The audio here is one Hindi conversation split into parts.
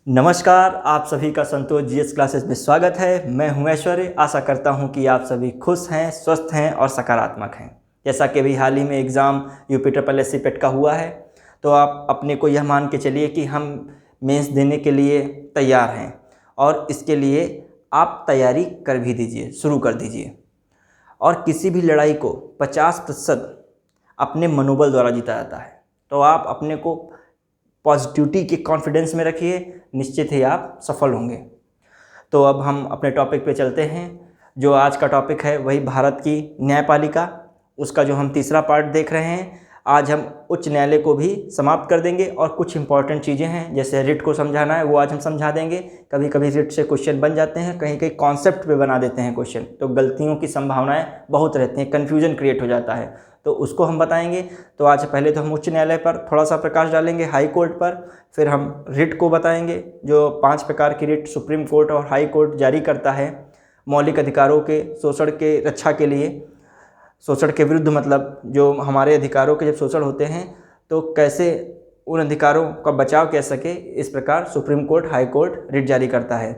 नमस्कार, आप सभी का संतोष जीएस क्लासेस में स्वागत है। मैं हूं ऐश्वर्य। आशा करता हूं कि आप सभी खुश हैं, स्वस्थ हैं और सकारात्मक हैं। जैसा कि अभी हाल ही में exam UP triple S C PET का हुआ है, तो आप अपने को यह मान के चलिए कि हम मेंस देने के लिए तैयार हैं और इसके लिए आप तैयारी कर भी दीजिए, शुरू कर दीजिए। और किसी भी लड़ाई को 50% अपने मनोबल द्वारा जीता जाता है। तो आप अपने को पॉजिटिविटी के कॉन्फिडेंस में रखिए, निश्चित ही आप सफल होंगे। तो अब हम अपने टॉपिक पे चलते हैं। जो आज का टॉपिक है वही भारत की न्यायपालिका, उसका जो हम तीसरा पार्ट देख रहे हैं। आज हम उच्च न्यायालय को भी समाप्त कर देंगे और कुछ इंपॉर्टेंट चीज़ें हैं जैसे रिट को समझाना है वो आज हम समझा देंगे। कभी कभी रिट से क्वेश्चन बन जाते हैं, कहीं कहीं कॉन्सेप्ट पे बना देते हैं क्वेश्चन, तो गलतियों की संभावनाएं बहुत रहती हैं, कन्फ्यूजन क्रिएट हो जाता है, तो उसको हम बताएंगे। तो आज पहले तो हम उच्च न्यायालय पर थोड़ा सा प्रकाश डालेंगे, हाई कोर्ट पर, फिर हम रिट को बताएंगे। जो 5 प्रकार की रिट सुप्रीम कोर्ट और हाई कोर्ट जारी करता है मौलिक अधिकारों के शोषण के रक्षा के लिए, शोषण के विरुद्ध, मतलब जो हमारे अधिकारों के जब शोषण होते हैं तो कैसे उन अधिकारों का बचाव किया सके, इस प्रकार supreme court, high court writ जारी करता है।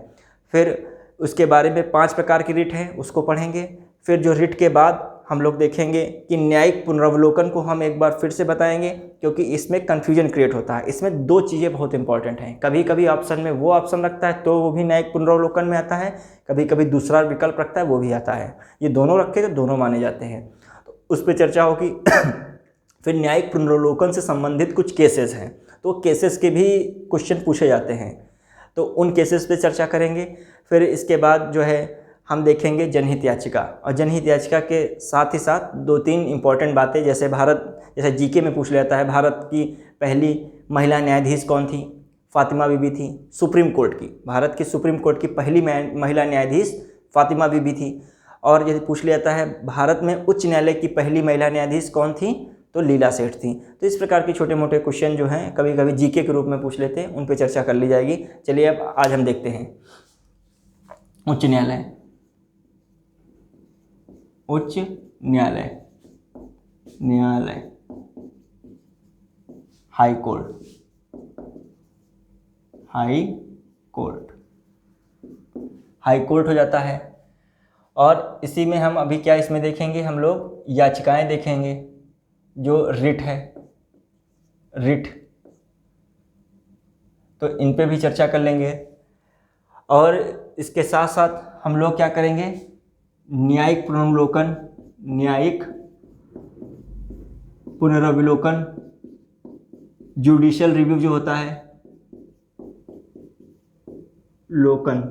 फिर उसके बारे में 5 प्रकार की रिट हैं, उसको पढ़ेंगे। फिर जो रिट के बाद हम लोग देखेंगे कि न्यायिक पुनरावलोकन को हम एक बार फिर से बताएंगे, क्योंकि इसमें कन्फ्यूजन क्रिएट होता है। इसमें 2 चीज़ें बहुत इंपॉर्टेंट हैं। कभी कभी ऑप्शन में वो ऑप्शन रखता है तो वो भी न्यायिक पुनरावलोकन में आता है, कभी कभी दूसरा विकल्प रखता है वो भी आता है। ये दोनों रखे तो दोनों माने जाते हैं, तो उस पर चर्चा होगी। फिर न्यायिक पुनरावलोकन से संबंधित कुछ केसेस हैं, तो केसेस के भी क्वेश्चन पूछे जाते हैं, तो उन केसेस पे चर्चा करेंगे। फिर इसके बाद जो है हम देखेंगे जनहित याचिका, और जनहित याचिका के साथ ही साथ 2-3 इंपॉर्टेंट बातें, जैसे जैसे जीके में पूछ लेता है, भारत की पहली महिला न्यायाधीश कौन थी? फातिमा बीबी थी, सुप्रीम कोर्ट की, भारत की सुप्रीम कोर्ट की पहली महिला न्यायाधीश फातिमा बीबी थी। और यदि पूछ लेता है भारत में उच्च न्यायालय की पहली महिला न्यायाधीश कौन थी? तो लीला सेठ थी। तो इस प्रकार के छोटे मोटे क्वेश्चन जो हैं कभी कभी जीके के रूप में पूछ लेते हैं, उन पर चर्चा कर ली जाएगी। चलिए अब आज हम देखते हैं उच्च न्यायालय। उच्च न्यायालय, न्यायालय, high court, high court, high court हो जाता है। और इसी में हम अभी क्या इसमें देखेंगे, हम लोग याचिकाएं देखेंगे, जो रिट है, रिट, तो इन पे भी चर्चा कर लेंगे। और इसके साथ साथ हम लोग क्या करेंगे, न्यायिक पुनरावलोकन, न्यायिक पुनरावलोकन, जुडिशियल रिव्यू जो होता है, लोकन,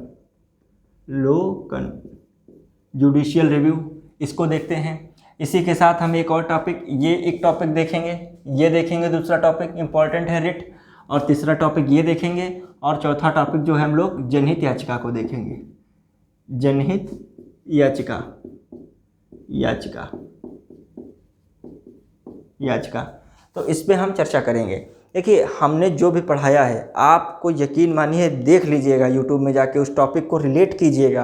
जुडिशियल रिव्यू, इसको देखते हैं। इसी के साथ हम एक और टॉपिक, ये एक टॉपिक देखेंगे, ये देखेंगे, दूसरा टॉपिक इंपॉर्टेंट है रिट, और तीसरा टॉपिक ये देखेंगे, और चौथा टॉपिक जो है हम लोग जनहित याचिका को देखेंगे। जनहित याचिका, याचिका, याचिका, तो इस पे हम चर्चा करेंगे। देखिए, हमने जो भी पढ़ाया है, आपको यकीन मानिए, देख लीजिएगा यूट्यूब में जाके, उस टॉपिक को रिलेट कीजिएगा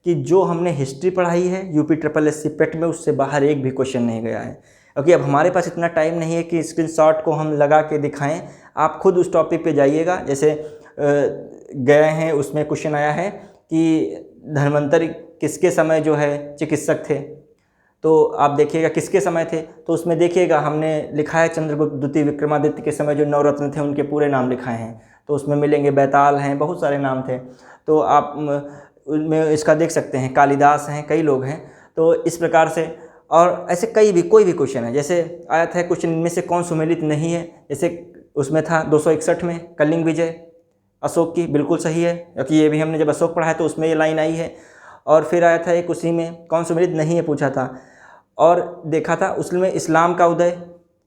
कि जो हमने हिस्ट्री पढ़ाई है यूपी ट्रिपल एस सी पेट में, उससे बाहर एक भी क्वेश्चन नहीं गया है। क्योंकि अब हमारे पास इतना टाइम नहीं है कि स्क्रीनशॉट को हम लगा के दिखाएं। आप खुद उस टॉपिक पे जाइएगा। जैसे गए हैं, उसमें क्वेश्चन आया है कि धन्वंतरि किसके समय जो है चिकित्सक थे, तो आप देखिएगा किसके समय थे, तो उसमें देखिएगा हमने लिखा है चंद्रगुप्त द्वितीय विक्रमादित्य के समय जो नवरत्न थे उनके पूरे नाम लिखाए हैं, तो उसमें मिलेंगे, बैताल हैं, बहुत सारे नाम थे, तो आप उनमें इसका देख सकते हैं, कालिदास हैं, कई लोग हैं। तो इस प्रकार से, और ऐसे कई भी, कोई भी क्वेश्चन है, जैसे आया था क्वेश्चन, इनमें से कौन सुमेलित नहीं है, जैसे उसमें था 261 में कलिंग विजय अशोक की, बिल्कुल सही है, क्योंकि ये भी हमने जब अशोक पढ़ा है तो उसमें ये लाइन आई है। और फिर आया था एक उसी में, कौन सुमेलित नहीं है पूछा था, और देखा था उसमें इस्लाम का उदय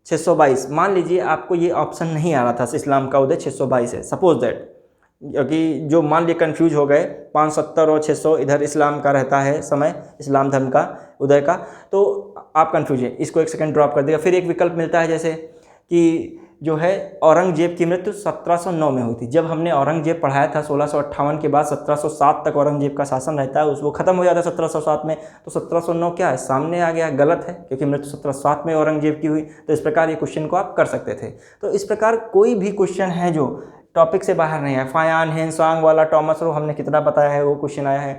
622। मान लीजिए आपको ये ऑप्शन नहीं आ रहा था, इस्लाम का उदय 622 है, सपोज दैट, क्योंकि जो मान लिए कन्फ्यूज हो गए, 570 और 600 इधर इस्लाम का रहता है समय, इस्लाम धर्म का उदय का, तो आप कन्फ्यूज है, इसको एक सेकंड ड्रॉप कर देगा। फिर एक विकल्प मिलता है जैसे कि जो है औरंगजेब की मृत्यु 1709 में हुई थी। जब हमने औरंगजेब पढ़ाया था 1658 के बाद 1707 तक औरंगजेब का शासन रहता है, वो ख़त्म हो जाता है 1707 में, तो 1709 क्या है, सामने आ गया, गलत है, क्योंकि मृत्यु 1707 में औरंगजेब की हुई। तो इस प्रकार ये क्वेश्चन को आप कर सकते थे। तो इस प्रकार कोई भी क्वेश्चन है जो टॉपिक से बाहर नहीं है, फायान हेनसांग वाला टॉमस रो हमने कितना बताया है, वो क्वेश्चन आया है।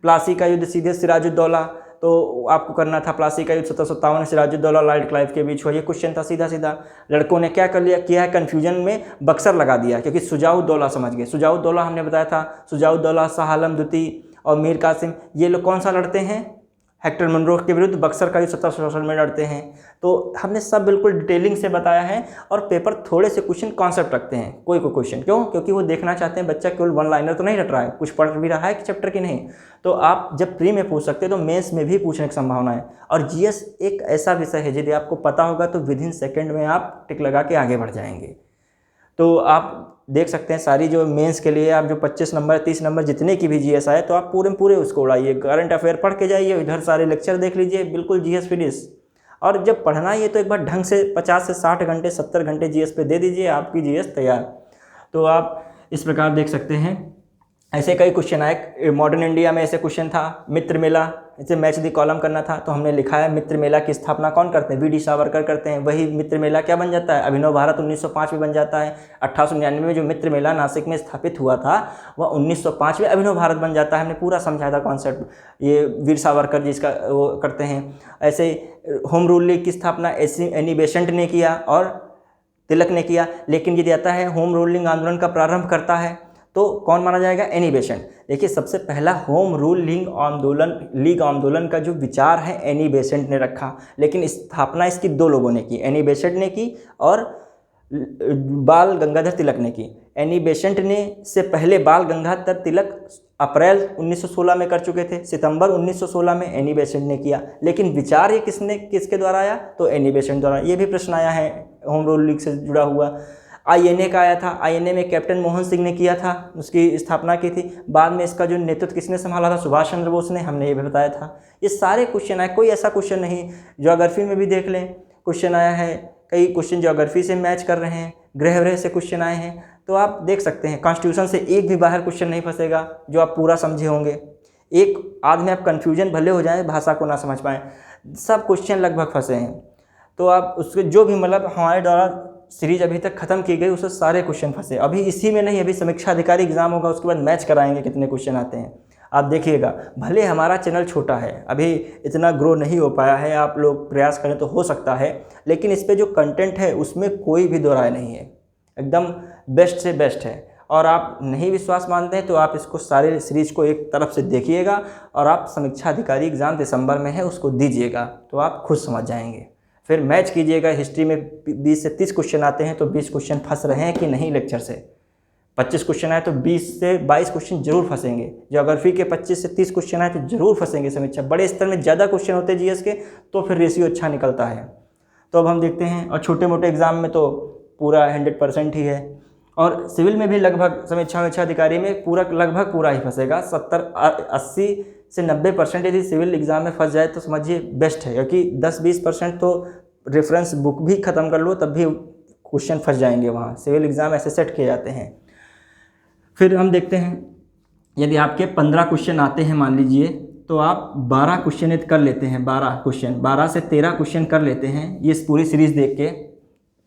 प्लासी का युद्ध सीधे सिराजुद्दौला, तो आपको करना था प्लासी का युद्ध 1757 सिराजुद्दौला लॉर्ड क्लाइव के बीच हुआ, ये क्वेश्चन था सीधा सीधा। लड़कों ने क्या कर लिया, किया है, कन्फ्यूजन में बक्सर लगा दिया, क्योंकि शुजाउद्दौला समझ गए। शुजाउद्दौला हमने बताया था, शुजाउद्दौला, शाह आलम द्वितीय और मीर कासिम, ये लोग कौन सा लड़ते हैं, हेक्टर मनरो के विरुद्ध बक्सर का युद्ध 1767 में लड़ते हैं। तो हमने सब बिल्कुल डिटेलिंग से बताया है, और पेपर थोड़े से क्वेश्चन कॉन्सेप्ट रखते हैं, कोई क्वेश्चन, क्यों, क्योंकि वो देखना चाहते हैं बच्चा केवल वन लाइनर तो नहीं रट रहा है, कुछ पढ़ भी रहा है कि चैप्टर की नहीं। तो आप जब प्री में पूछ सकते हैं तो मेंस में भी पूछने की संभावना है। और जीएस एक ऐसा विषय है यदि आपको पता होगा तो विद इन सेकेंड में आप टिक लगा के आगे बढ़ जाएंगे। तो आप देख सकते हैं सारी जो मेंस के लिए आप जो 25 नंबर 30 नंबर जितने की भी जीएस आए, तो आप पूरे उसको उड़ाइए, करंट अफेयर पढ़ के जाइए, इधर सारे लेक्चर देख लीजिए, बिल्कुल जीएस फिनिश। और जब पढ़ना ही है तो एक बार ढंग से 50 से 60 घंटे 70 घंटे जीएस पे दे दीजिए, आपकी जीएस तैयार। तो आप इस प्रकार देख सकते हैं, ऐसे कई क्वेश्चन आए। मॉडर्न इंडिया में ऐसे क्वेश्चन था, मित्र मेला, इसे मैच दी कॉलम करना था, तो हमने लिखा है मित्र मेला की स्थापना कौन करते हैं, वी डी सावरकर करते हैं। वही मित्र मेला क्या बन जाता है, अभिनव भारत 1905 में बन जाता है। 1899 में जो मित्र मेला नासिक में स्थापित हुआ था, वह 1905 में अभिनव भारत बन जाता है। हमने पूरा समझाया था कॉन्सेप्ट, ये वीर सावरकर जी इसका वो करते हैं। ऐसे होम रूल लीग की स्थापना एनी बेसेंट ने किया और तिलक ने किया। लेकिन यदि आता है होम रूलिंग आंदोलन का प्रारंभ करता है तो कौन माना जाएगा, एनी बेसेंट। देखिए सबसे पहला होम रूल लीग आंदोलन का जो विचार है एनी बेसेंट ने रखा, लेकिन स्थापना इसकी दो लोगों ने की, एनी बेसेंट ने की और बाल गंगाधर तिलक ने की। एनी बेसेंट ने से पहले बाल गंगाधर तिलक अप्रैल 1916 में कर चुके थे, सितंबर 1916 में एनी बेसेंट ने किया। लेकिन विचार ये किसके द्वारा आया, तो एनी बेसेंट द्वारा। ये भी प्रश्न आया है होम रूल लीग से जुड़ा हुआ। आईएनए का आया था, आईएनए में कैप्टन मोहन सिंह ने किया था, उसकी स्थापना की थी। बाद में इसका जो नेतृत्व किसने संभाला था, सुभाष चंद्र बोस ने, हमने ये भी बताया था। ये सारे क्वेश्चन आए, कोई ऐसा क्वेश्चन नहीं। ज्योग्राफी में भी देख लें क्वेश्चन आया है, कई क्वेश्चन ज्योग्राफी से मैच कर रहे हैं, गृह से क्वेश्चन आए हैं। तो आप देख सकते हैं कॉन्स्टिट्यूशन से एक भी बाहर क्वेश्चन नहीं फंसेगा जो आप पूरा समझे होंगे। एक आध में आप कन्फ्यूजन भले हो जाए, भाषा को ना समझ पाएँ, सब क्वेश्चन लगभग फंसे हैं। तो आप उसके जो भी मतलब हमारे द्वारा सीरीज अभी तक खत्म की गई, उससे सारे क्वेश्चन फंसे। अभी इसी में नहीं, अभी समीक्षा अधिकारी एग्जाम होगा, उसके बाद मैच कराएंगे कितने क्वेश्चन आते हैं, आप देखिएगा। भले हमारा चैनल छोटा है, अभी इतना ग्रो नहीं हो पाया है, आप लोग प्रयास करें तो हो सकता है, लेकिन इस पे जो कंटेंट है उसमें कोई भी दो राय नहीं है, एकदम बेस्ट से बेस्ट है। और आप नहीं विश्वास मानते हैं तो आप इसको सारे सीरीज को एक तरफ से देखिएगा, और आप समीक्षा अधिकारी एग्ज़ाम दिसंबर में है उसको दीजिएगा, तो आप खुद समझ जाएंगे। फिर मैच कीजिएगा, हिस्ट्री में 20 से 30 क्वेश्चन आते हैं तो 20 क्वेश्चन फंस रहे हैं कि नहीं लेक्चर से। 25 क्वेश्चन आए तो 20 से 22 क्वेश्चन जरूर फंसेंगे। ज्योग्राफी के 25 से 30 क्वेश्चन आए तो जरूर फंसेंगे समीक्षा। बड़े स्तर में ज़्यादा क्वेश्चन होते हैं जीएस के, तो फिर रेशियो अच्छा निकलता है। तो अब हम देखते हैं, और छोटे मोटे एग्जाम में तो पूरा 100% ही है, और सिविल में भी लगभग समीक्षा अधिकारी में लगभग पूरा ही फंसेगा। 80 से 90% यदि सिविल एग्ज़ाम में फंस जाए तो समझिए बेस्ट है, क्योंकि 10-20% तो रेफरेंस बुक भी ख़त्म कर लो तब भी क्वेश्चन फंस जाएंगे वहाँ। सिविल एग्ज़ाम ऐसे सेट किए जाते हैं। फिर हम देखते हैं, यदि आपके 15 क्वेश्चन आते हैं मान लीजिए, तो आप 12 क्वेश्चन यदि कर लेते हैं, 12 से 13 क्वेश्चन कर लेते हैं ये पूरी सीरीज़ देख के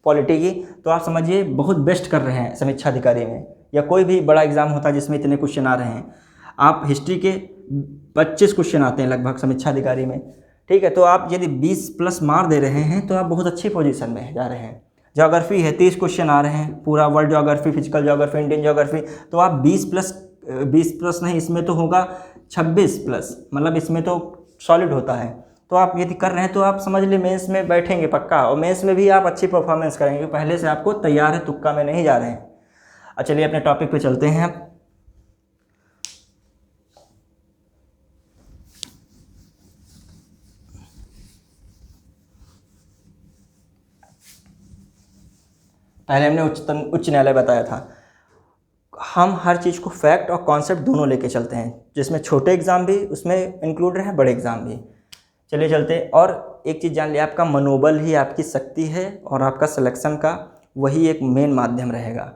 पॉलिटी की, तो आप समझिए बहुत बेस्ट कर रहे हैं समीक्षा अधिकारी में, या कोई भी बड़ा एग्ज़ाम होता है जिसमें इतने क्वेश्चन आ रहे हैं। आप हिस्ट्री के 25 क्वेश्चन आते हैं लगभग समीक्षा अधिकारी में, ठीक है, तो आप यदि 20+ मार दे रहे हैं तो आप बहुत अच्छी पोजीशन में जा रहे हैं। ज्योग्राफी है 30 क्वेश्चन आ रहे हैं, पूरा world geography, physical geography, Indian geography, तो आप 20+ नहीं, इसमें तो होगा 26+, मतलब इसमें तो सॉलिड होता है। तो आप यदि कर रहे हैं तो आप समझ लीजिए मेंस में बैठेंगे पक्का, और मेंस में भी आप अच्छी परफॉर्मेंस करेंगे, पहले से आपको तैयार है, तुक्का में नहीं जा रहे हैं। चलिए अपने टॉपिक पे चलते हैं। पहले हमने उच्च न्यायालय बताया था। हम हर चीज़ को फैक्ट और कॉन्सेप्ट दोनों लेके चलते हैं, जिसमें छोटे एग्ज़ाम भी उसमें इंक्लूड रहे, बड़े एग्ज़ाम भी। चलिए चलते हैं। और एक चीज़ जान लिया, आपका मनोबल ही आपकी शक्ति है और आपका सिलेक्शन का वही एक मेन माध्यम रहेगा।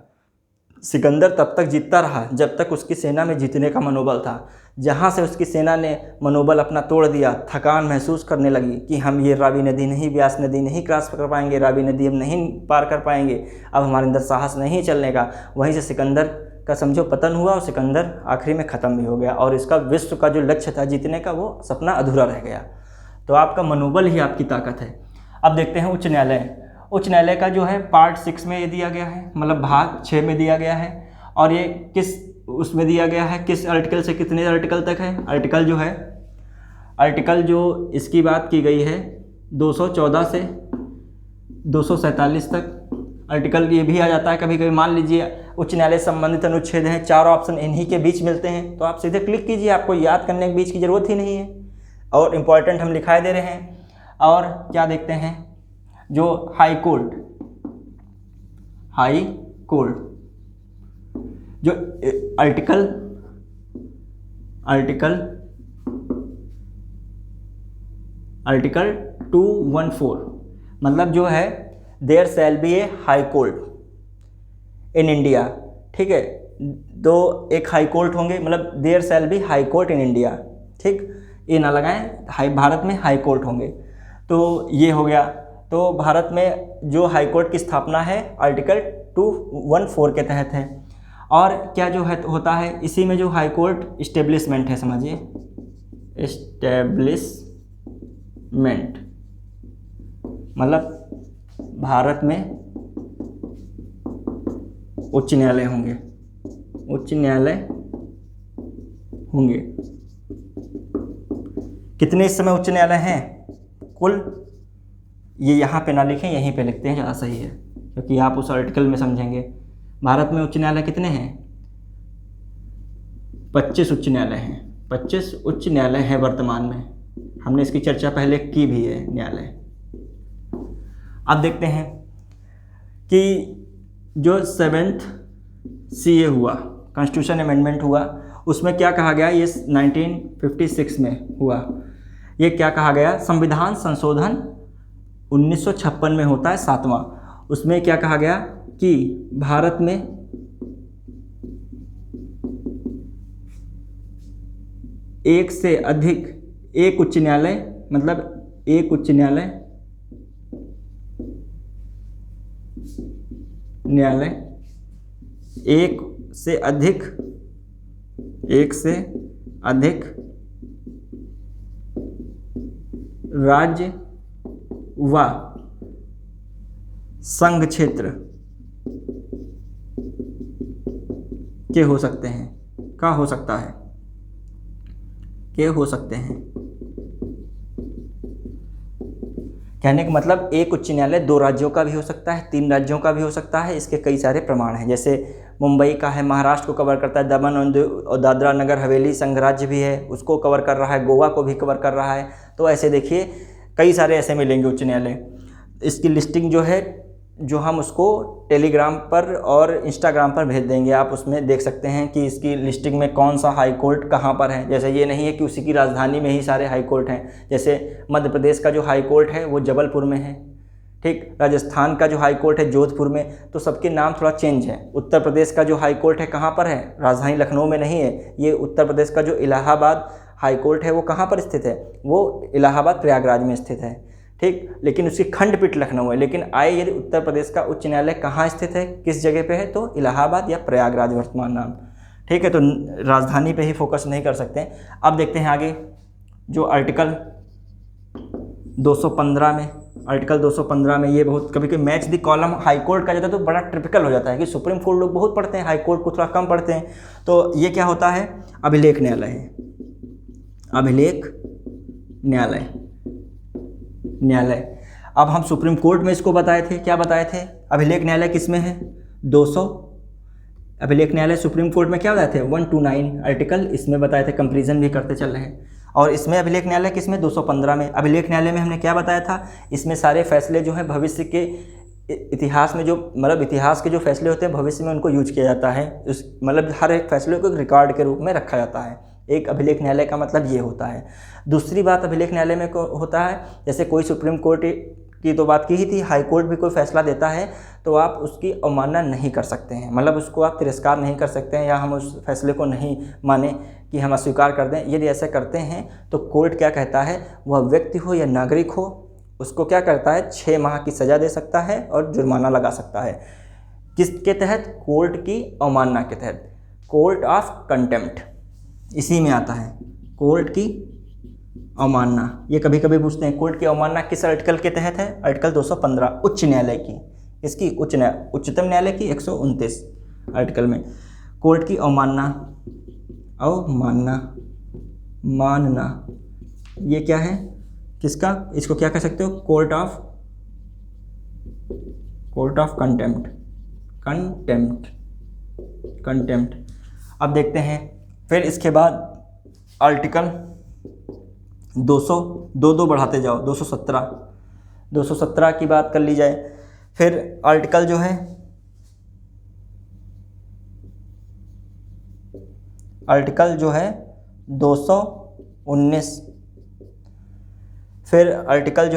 सिकंदर तब तक जीतता रहा जब तक उसकी सेना में जीतने का मनोबल था। जहाँ से उसकी सेना ने मनोबल अपना तोड़ दिया, थकान महसूस करने लगी कि हम ये रावी नदी नहीं, ब्यास नदी नहीं क्रॉस कर पाएंगे, रावी नदी हम नहीं पार कर पाएंगे, अब हमारे अंदर साहस नहीं चलने का, वहीं से सिकंदर का समझो पतन हुआ और सिकंदर आखिरी में ख़त्म भी हो गया और इसका विश्व का जो लक्ष्य था जीतने का, वो सपना अधूरा रह गया। तो आपका मनोबल ही आपकी ताकत है। अब देखते हैं उच्च न्यायालय। उच्च न्यायालय का जो है पार्ट 6 में ये दिया गया है, मतलब भाग 6 में दिया गया है। और ये किस उसमें दिया गया है, किस आर्टिकल से कितने आर्टिकल तक है। आर्टिकल जो है, आर्टिकल जो इसकी बात की गई है 214 से 247 तक। आर्टिकल ये भी आ जाता है कभी कभी, मान लीजिए उच्च न्यायालय संबंधित अनुच्छेद हैं, 4 ऑप्शन इन्हीं के बीच मिलते हैं तो आप सीधे क्लिक कीजिए, आपको याद करने के बीच की ज़रूरत ही नहीं है और इम्पॉर्टेंट हम लिखाई दे रहे हैं। और क्या देखते हैं, जो हाई कोर्ट जो आर्टिकल 214 मतलब जो है there shall be a high court in India, ठीक है। एक हाई कोर्ट होंगे, मतलब there shall be high court in India, ठीक, ये ना लगाएं, भारत में हाई कोर्ट होंगे। तो ये हो गया। तो भारत में जो हाई कोर्ट की स्थापना है आर्टिकल 214 के तहत है। और क्या जो है होता है इसी में जो हाई कोर्ट इस्टेब्लिशमेंट है, समझिए इस्टेब्लिशमेंट मतलब भारत में उच्च न्यायालय होंगे, कितने इस समय उच्च न्यायालय हैं कुल, ये यहाँ पे ना लिखें, यहीं पे लिखते हैं, ज़्यादा सही है क्योंकि आप उस आर्टिकल में समझेंगे। भारत में उच्च न्यायालय कितने हैं, 25 उच्च न्यायालय हैं। 25 उच्च न्यायालय हैं वर्तमान में, हमने इसकी चर्चा पहले की भी है न्यायालय। अब देखते हैं कि जो 7th CA हुआ, कॉन्स्टिट्यूशन अमेंडमेंट हुआ, उसमें क्या कहा गया, ये 1956 में हुआ। ये क्या कहा गया, संविधान संशोधन 1956 में होता है 7वां। उसमें क्या कहा गया कि भारत में एक से अधिक एक उच्च न्यायालय, मतलब एक उच्च न्यायालय एक से अधिक राज्य व संघ क्षेत्र के हो सकते हैं, का हो सकता है, के हो सकते हैं। कहने का मतलब एक उच्च न्यायालय 2 राज्यों का भी हो सकता है, 3 राज्यों का भी हो सकता है। इसके कई सारे प्रमाण हैं, जैसे मुंबई का है, महाराष्ट्र को कवर करता है, दमन और दादरा नगर हवेली संघ राज्य भी है, उसको कवर कर रहा है, गोवा को भी कवर कर रहा है। तो ऐसे देखिए कई सारे ऐसे मिलेंगे उच्च न्यायालय। इसकी लिस्टिंग जो है, जो हम उसको टेलीग्राम पर और इंस्टाग्राम पर भेज देंगे, आप उसमें देख सकते हैं कि इसकी लिस्टिंग में कौन सा हाई कोर्ट कहाँ पर है। जैसे ये नहीं है कि उसी की राजधानी में ही सारे हाई कोर्ट हैं, जैसे मध्य प्रदेश का जो हाई कोर्ट है वो जबलपुर में है, ठीक, राजस्थान का जो हाई कोर्ट है जोधपुर में, तो सबके नाम थोड़ा चेंज है। उत्तर प्रदेश का जो हाई कोर्ट है कहाँ पर है, राजधानी लखनऊ में नहीं है। ये उत्तर प्रदेश का जो इलाहाबाद हाई कोर्ट है वो कहाँ पर स्थित है, वो इलाहाबाद प्रयागराज में स्थित है, ठीक, लेकिन उसकी खंडपीठ लखनऊ है। लेकिन आए यदि उत्तर प्रदेश का उच्च न्यायालय कहाँ स्थित है, किस जगह पे है, तो इलाहाबाद या प्रयागराज वर्तमान नाम, ठीक है। तो राजधानी पे ही फोकस नहीं कर सकते। अब देखते हैं आगे जो आर्टिकल 215 में, आर्टिकल 215 में ये बहुत कभी कभी match the column high court का जाता है तो बड़ा ट्रिपिकल हो जाता है कि सुप्रीम कोर्ट लोग बहुत पढ़ते हैं, हाई कोर्ट को थोड़ा कम पढ़ते हैं। तो ये क्या होता है, अभिलेख न्यायालय है, अभिलेख न्यायालय। अब हम सुप्रीम कोर्ट में इसको बताए थे, क्या बताए थे, अभिलेख न्यायालय किस में है, 200, अभिलेख न्यायालय सुप्रीम कोर्ट में क्या बताए थे, 129 आर्टिकल इसमें बताए थे, कंपेरिजन भी करते चल रहे हैं। और इसमें अभिलेख न्यायालय किस में, 215 में। अभिलेख न्यायालय में हमने क्या बताया था, इसमें सारे फैसले जो हैं भविष्य के इतिहास में, जो मतलब इतिहास के जो फैसले होते हैं भविष्य में उनको यूज किया जाता है, उस मतलब हर एक फैसले को रिकॉर्ड के रूप में रखा जाता है। एक अभिलेख न्यायालय का मतलब ये होता है। दूसरी बात अभिलेख न्यायालय में होता है, जैसे कोई सुप्रीम कोर्ट की तो बात की ही थी, हाई कोर्ट भी कोई फैसला देता है तो आप उसकी अवमानना नहीं कर सकते हैं, मतलब उसको आप तिरस्कार नहीं कर सकते हैं या हम उस फैसले को नहीं माने कि हम अस्वीकार कर दें। यदि ऐसा करते हैं तो कोर्ट क्या कहता है, वह व्यक्ति हो या नागरिक हो, उसको क्या करता है 6 माह की सज़ा दे सकता है और जुर्माना लगा सकता है। किसके तहत? कोर्ट की अवमानना के तहत, कोर्ट ऑफ कंटेम्प्ट, इसी में आता है कोर्ट की अवमानना। ये कभी कभी पूछते हैं कोर्ट की अवमानना किस आर्टिकल के तहत है? आर्टिकल 215 उच्च न्यायालय की, इसकी उच्चतम न्यायालय की 129 आर्टिकल में कोर्ट की अवमानना, मानना, ये क्या है किसका? इसको क्या कह सकते हो? Court of contempt. अब देखते हैं फिर इसके बाद आर्टिकल 200 बढ़ाते जाओ, 217 की बात कर ली जाए। फिर आर्टिकल जो है आर्टिकल 219, फिर आर्टिकल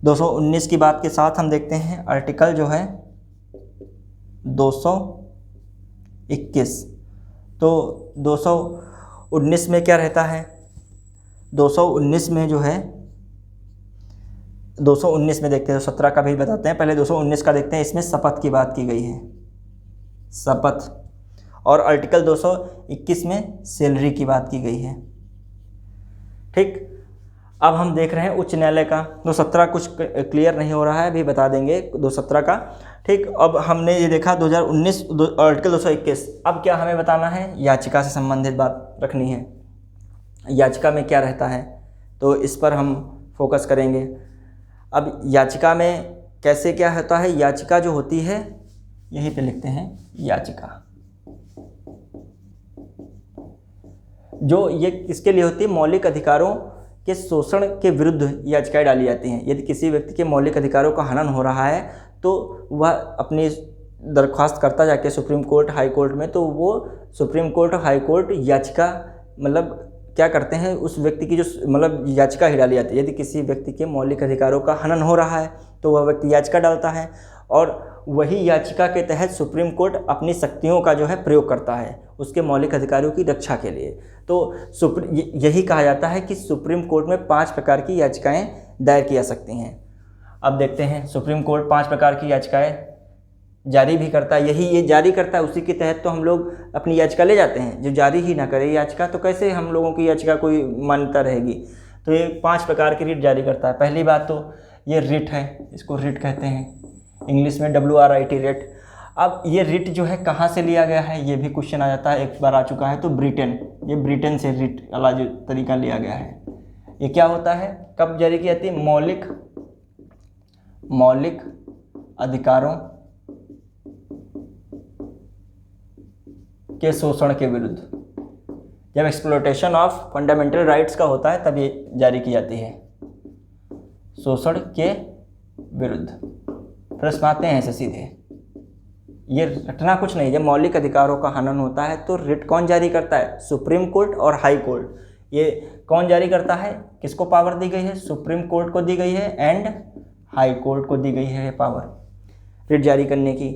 219 की बात के साथ हम देखते हैं आर्टिकल 221। तो 219 में क्या रहता है? 219 में 219 में देखते हैं, 17 का भी बताते हैं, पहले 219 का देखते हैं। इसमें शपथ की बात की गई है, शपथ। और आर्टिकल 221 में सैलरी की बात की गई है। ठीक, अब हम देख रहे हैं उच्च न्यायालय का। 217 कुछ क्लियर नहीं हो रहा है, अभी बता देंगे 217 का। ठीक, अब हमने ये देखा 2019 आर्टिकल 221। अब क्या हमें बताना है? याचिका से संबंधित बात रखनी है। याचिका में क्या रहता है, तो इस पर हम फोकस करेंगे। अब याचिका में कैसे क्या होता है? याचिका जो होती है, यहीं पे लिखते हैं याचिका, जो ये किसके लिए होती है? मौलिक अधिकारों के शोषण के विरुद्ध याचिकाएं डाली जाती हैं। यदि किसी व्यक्ति के मौलिक अधिकारों का हनन हो रहा है तो वह अपनी दरख्वास्त करता जाके सुप्रीम कोर्ट, हाई कोर्ट में, तो वो सुप्रीम कोर्ट और हाई कोर्ट याचिका मतलब क्या करते हैं, उस व्यक्ति की जो मतलब याचिका ही डाली जाती है। यदि किसी व्यक्ति के मौलिक अधिकारों का हनन हो रहा है तो वह व्यक्ति याचिका डालता है और वही याचिका के तहत सुप्रीम कोर्ट अपनी शक्तियों का प्रयोग करता है उसके मौलिक अधिकारों की रक्षा के लिए। तो यही कहा जाता है कि सुप्रीम कोर्ट में 5 प्रकार की याचिकाएं दायर की जा सकती हैं। अब देखते हैं, सुप्रीम कोर्ट 5 प्रकार की याचिकाएं जारी भी करता है। ये जारी करता है, उसी के तहत तो हम लोग अपनी याचिका ले जाते हैं। जो जारी ही ना करे याचिका, तो कैसे हम लोगों की याचिका कोई मान्यता रहेगी? तो ये 5 प्रकार की रिट जारी करता है। पहली बात तो ये रिट है, इसको रिट कहते हैं, इंग्लिश में WRIT, रिट। अब ये रिट कहाँ से लिया गया है, ये भी क्वेश्चन आ जाता है, एक बार आ चुका है। तो ब्रिटेन, ये ब्रिटेन से रिट वाला जो तरीका लिया गया है। ये क्या होता है, कब जारी की जाती है? मौलिक अधिकारों के शोषण के विरुद्ध, जब एक्सप्लॉयटेशन ऑफ फंडामेंटल राइट्स का होता है तब ये जारी की जाती है, शोषण के विरुद्ध। प्रश्न आते हैं ऐसे सीधे, ये रटना कुछ नहीं। जब मौलिक अधिकारों का हनन होता है तो रिट कौन जारी करता है? सुप्रीम कोर्ट और हाई कोर्ट। ये कौन जारी करता है? किसको पावर दी गई है? सुप्रीम कोर्ट को दी गई है एंड हाई कोर्ट को दी गई है ये पावर रिट जारी करने की।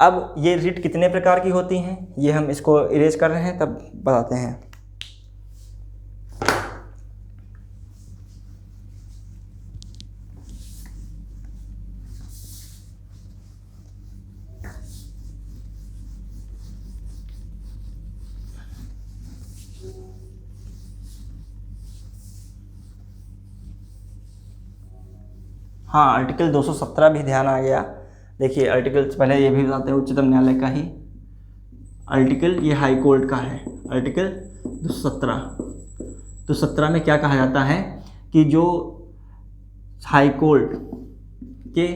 अब ये रिट कितने प्रकार की होती हैं, ये हम इसको इरेज कर रहे हैं तब बताते हैं। हाँ, आर्टिकल 217 भी ध्यान आ गया। देखिए आर्टिकल पहले ये भी बताते हैं, उच्चतम न्यायालय का ही आर्टिकल, ये हाई कोर्ट का है। आर्टिकल 217 में क्या कहा जाता है कि जो हाई कोर्ट के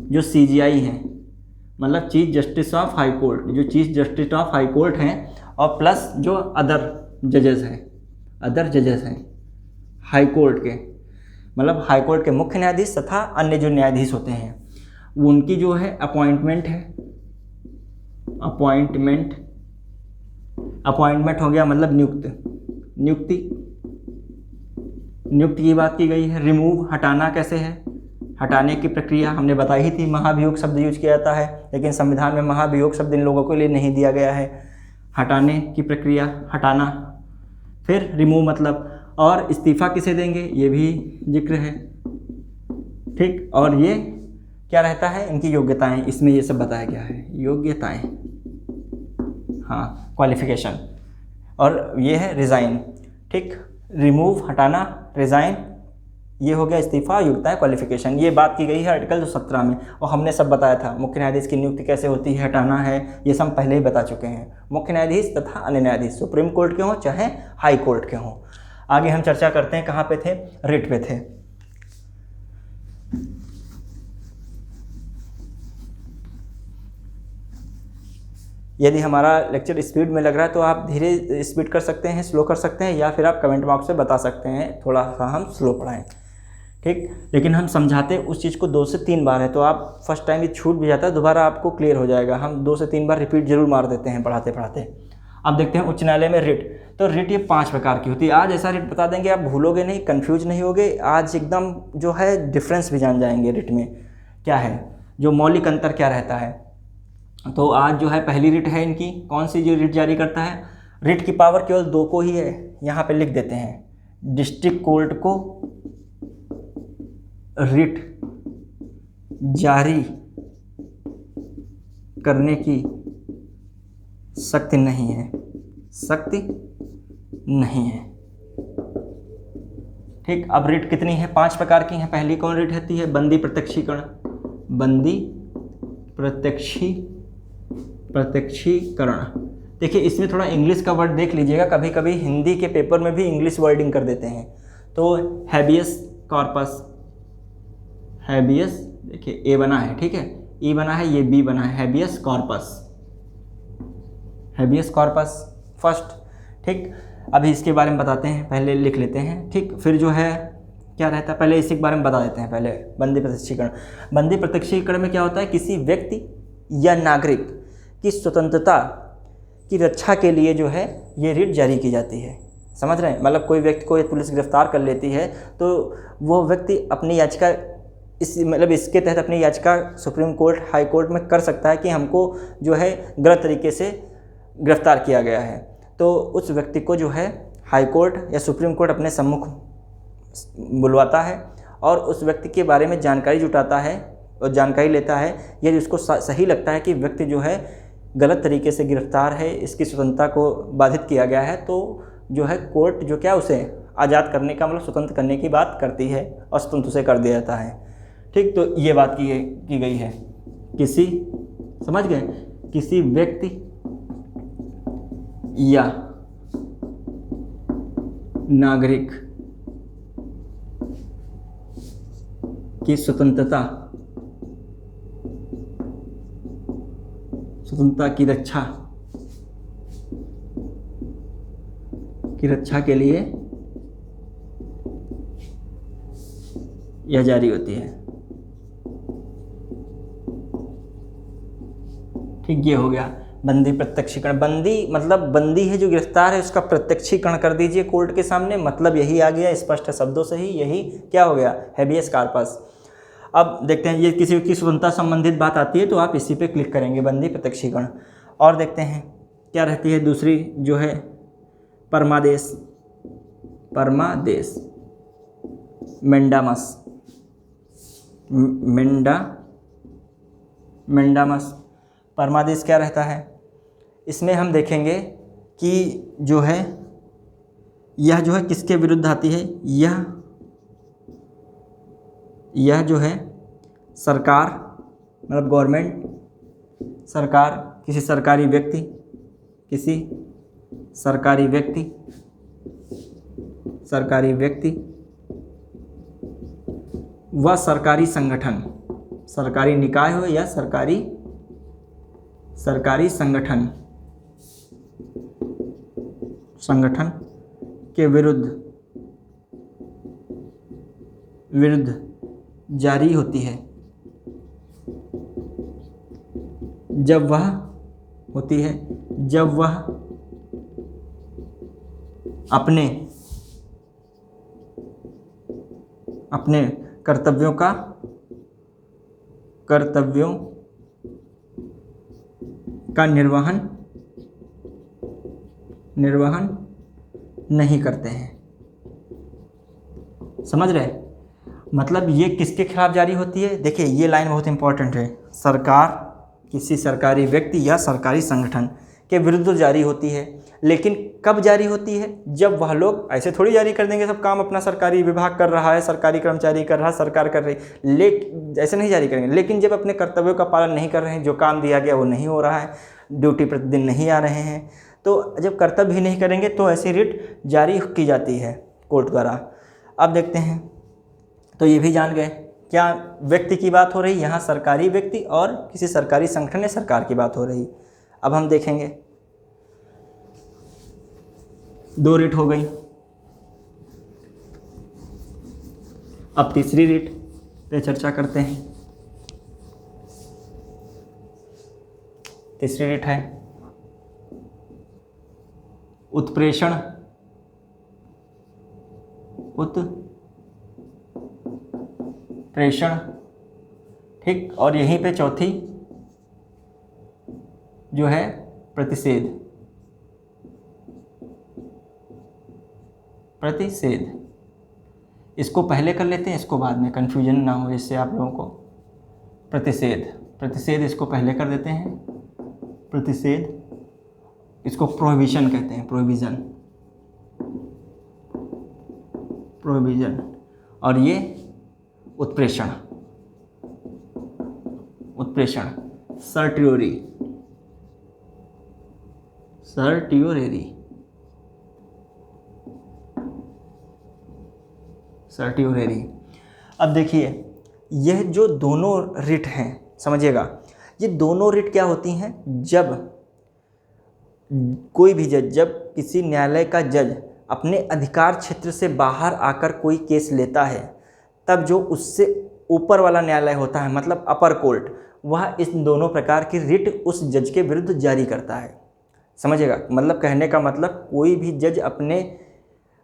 जो CJI हैं, मतलब chief justice of high court, जो chief justice of high court हैं, और प्लस जो अदर जजेस हैं हाई कोर्ट के, मतलब हाई कोर्ट के मुख्य न्यायाधीश तथा अन्य जो न्यायाधीश होते हैं, उनकी जो है अपॉइंटमेंट हो गया, मतलब नियुक्ति की बात की गई है। रिमूव, हटाना कैसे है? हटाने की प्रक्रिया हमने बताई ही थी, महाभियोग शब्द यूज किया जाता है, लेकिन संविधान में महाभियोग शब्द इन लोगों के लिए नहीं दिया गया है। हटाने की प्रक्रिया, हटाना। फिर रिमूव मतलब, और इस्तीफा किसे देंगे ये भी जिक्र है, ठीक। और ये क्या रहता है, इनकी योग्यताएं, इसमें ये सब बताया गया है, योग्यताएं, हाँ, क्वालिफिकेशन। और ये है रिज़ाइन, ठीक। रिमूव हटाना, रिज़ाइन, ये हो गया इस्तीफा, योग्यताएं, क्वालिफिकेशन। ये बात की गई है आर्टिकल 217 में, और हमने सब बताया था। मुख्य न्यायाधीश की नियुक्ति कैसे होती है, हटाना है, ये सब पहले ही बता चुके हैं। मुख्य न्यायाधीश तथा अन्य न्यायाधीश सुप्रीम कोर्ट के हों चाहे हाई कोर्ट के हों। आगे हम चर्चा करते हैं, कहाँ पे थे, रिट पे थे। यदि हमारा लेक्चर स्पीड में लग रहा है तो आप धीरे स्पीड कर सकते हैं, स्लो कर सकते हैं, या फिर आप कमेंट बॉक्स में बता सकते हैं थोड़ा सा हम स्लो पढ़ाएं, ठीक। लेकिन हम समझाते उस चीज़ को 2 से 3 बार है, तो आप फर्स्ट टाइम ये छूट भी जाता है, दोबारा आपको क्लियर हो जाएगा। हम 2 से 3 बार रिपीट जरूर मार देते हैं पढ़ाते पढ़ाते। अब देखते हैं उच्च न्यायालय में रिट। तो रिट ये 5 प्रकार की होती है। आज ऐसा रिट बता देंगे, आप भूलोगे नहीं, कन्फ्यूज नहीं होगे। आज एकदम जो है डिफरेंस भी जान जाएंगे रिट में क्या है, जो मौलिक अंतर क्या रहता है। तो आज जो है पहली रिट है इनकी, कौन सी जो रिट जारी करता है, रिट की पावर केवल 2 को ही है, यहाँ पे लिख देते हैं, डिस्ट्रिक्ट कोर्ट को रिट जारी करने की शक्ति नहीं है, शक्ति नहीं है, ठीक। अब रिट कितनी है, 5 प्रकार की हैं। पहली कौन रिट होती है, बंदी प्रत्यक्षीकरण, बंदी प्रत्यक्षीकरण। देखिए इसमें थोड़ा इंग्लिश का वर्ड देख लीजिएगा, कभी कभी हिंदी के पेपर में भी इंग्लिश वर्डिंग कर देते हैं। तो हैबियस कॉर्पस, हैबियस, देखिए ए बना है, ठीक है, ई बना है, ये बी बना है, habeas corpus, habeas corpus first, ठीक। अभी इसके बारे में बताते हैं, पहले लिख लेते हैं, ठीक। फिर जो है क्या रहता है, पहले इसी के बारे में बता देते हैं पहले। बंदी प्रत्यक्षीकरण, बंदी प्रत्यक्षीकरण में क्या होता है, किसी व्यक्ति या नागरिक की स्वतंत्रता की रक्षा के लिए जो है ये रिट जारी की जाती है। समझ रहे हैं, मतलब कोई व्यक्ति को पुलिस गिरफ्तार कर लेती है तो वो व्यक्ति अपनी याचिका इसके तहत अपनी याचिका सुप्रीम कोर्ट, हाई कोर्ट में कर सकता है कि हमको जो है गलत तरीके से गिरफ्तार किया गया है। तो उस व्यक्ति को जो है हाई कोर्ट या सुप्रीम कोर्ट अपने सम्मुख बुलवाता है और उस व्यक्ति के बारे में जानकारी जुटाता है और जानकारी लेता है। यदि उसको सही लगता है कि व्यक्ति जो है गलत तरीके से गिरफ्तार है, इसकी स्वतंत्रता को बाधित किया गया है, तो जो है कोर्ट जो क्या उसे आज़ाद करने का, मतलब स्वतंत्र करने की बात करती है और स्वतंत्र उसे कर दिया जाता है, ठीक। तो ये बात की गई है, किसी, समझ गए, किसी व्यक्ति या नागरिक की स्वतंत्रता की रक्षा के लिए यह जारी होती है, ठीक। ये हो गया बंदी प्रत्यक्षीकरण। बंदी मतलब बंदी है जो गिरफ्तार है, उसका प्रत्यक्षीकरण कर दीजिए कोर्ट के सामने, मतलब यही आ गया स्पष्ट शब्दों से ही, यही क्या हो गया, हैबियस कॉर्पस। अब देखते हैं, ये किसी की स्वतंत्रता संबंधित बात आती है तो आप इसी पे क्लिक करेंगे, बंदी प्रत्यक्षीकरण। और देखते हैं क्या रहती है दूसरी जो है, परमादेश, परमादेश, मेंडामस, मेंडामस। परमादेश क्या रहता है, इसमें हम देखेंगे कि जो है यह जो है किसके विरुद्ध आती है, यह जो है सरकार, मतलब गवर्नमेंट, सरकार, किसी सरकारी व्यक्ति, व सरकारी संगठन, सरकारी निकाय हो या सरकारी संगठन के विरुद्ध जारी होती है, जब वह अपने कर्तव्यों का कर्तव्यों का निर्वहन नहीं करते हैं। समझ रहे? मतलब ये किसके खिलाफ जारी होती है? देखिए ये लाइन बहुत इंपॉर्टेंट है। सरकार किसी सरकारी व्यक्ति या सरकारी संगठन के विरुद्ध जारी होती है, लेकिन कब जारी होती है? जब वह लोग ऐसे थोड़ी जारी कर देंगे, सब काम अपना सरकारी विभाग कर रहा है, सरकारी कर्मचारी कर रहा है, सरकार कर रही, ऐसे नहीं जारी करेंगे। लेकिन जब अपने कर्तव्यों का पालन नहीं कर रहे हैं, जो काम दिया गया वो नहीं हो रहा है, ड्यूटी प्रतिदिन नहीं आ रहे हैं, तो जब कर्तव्य ही नहीं करेंगे तो ऐसी रिट जारी की जाती है कोर्ट द्वारा। अब देखते हैं, तो ये भी जान गए क्या व्यक्ति की बात हो रही, यहाँ सरकारी व्यक्ति और किसी सरकारी संगठन या सरकार की बात हो रही। अब हम देखेंगे 2 रिट हो गई। अब तीसरी रिट पे चर्चा करते हैं। तीसरी रिट है उत्प्रेषण ठीक। और यहीं पे चौथी जो है प्रतिषेध। इसको पहले कर लेते हैं, इसको बाद में, कंफ्यूजन ना हो इससे आप लोगों को। प्रतिषेध इसको पहले कर देते हैं। प्रतिषेध, इसको प्रोहिबिशन कहते हैं, प्रोहिबिशन। और ये उत्प्रेषण, सर्ट्योरेरी। अब देखिए यह जो दोनों रिट हैं, समझिएगा, ये दोनों रिट क्या होती हैं? जब कोई भी जज, जब किसी न्यायालय का जज अपने अधिकार क्षेत्र से बाहर आकर कोई केस लेता है, तब जो उससे ऊपर वाला न्यायालय होता है, मतलब अपर कोर्ट, वह इस दोनों प्रकार की रिट उस जज के विरुद्ध जारी करता है। समझिएगा, मतलब कहने का मतलब कोई भी जज अपने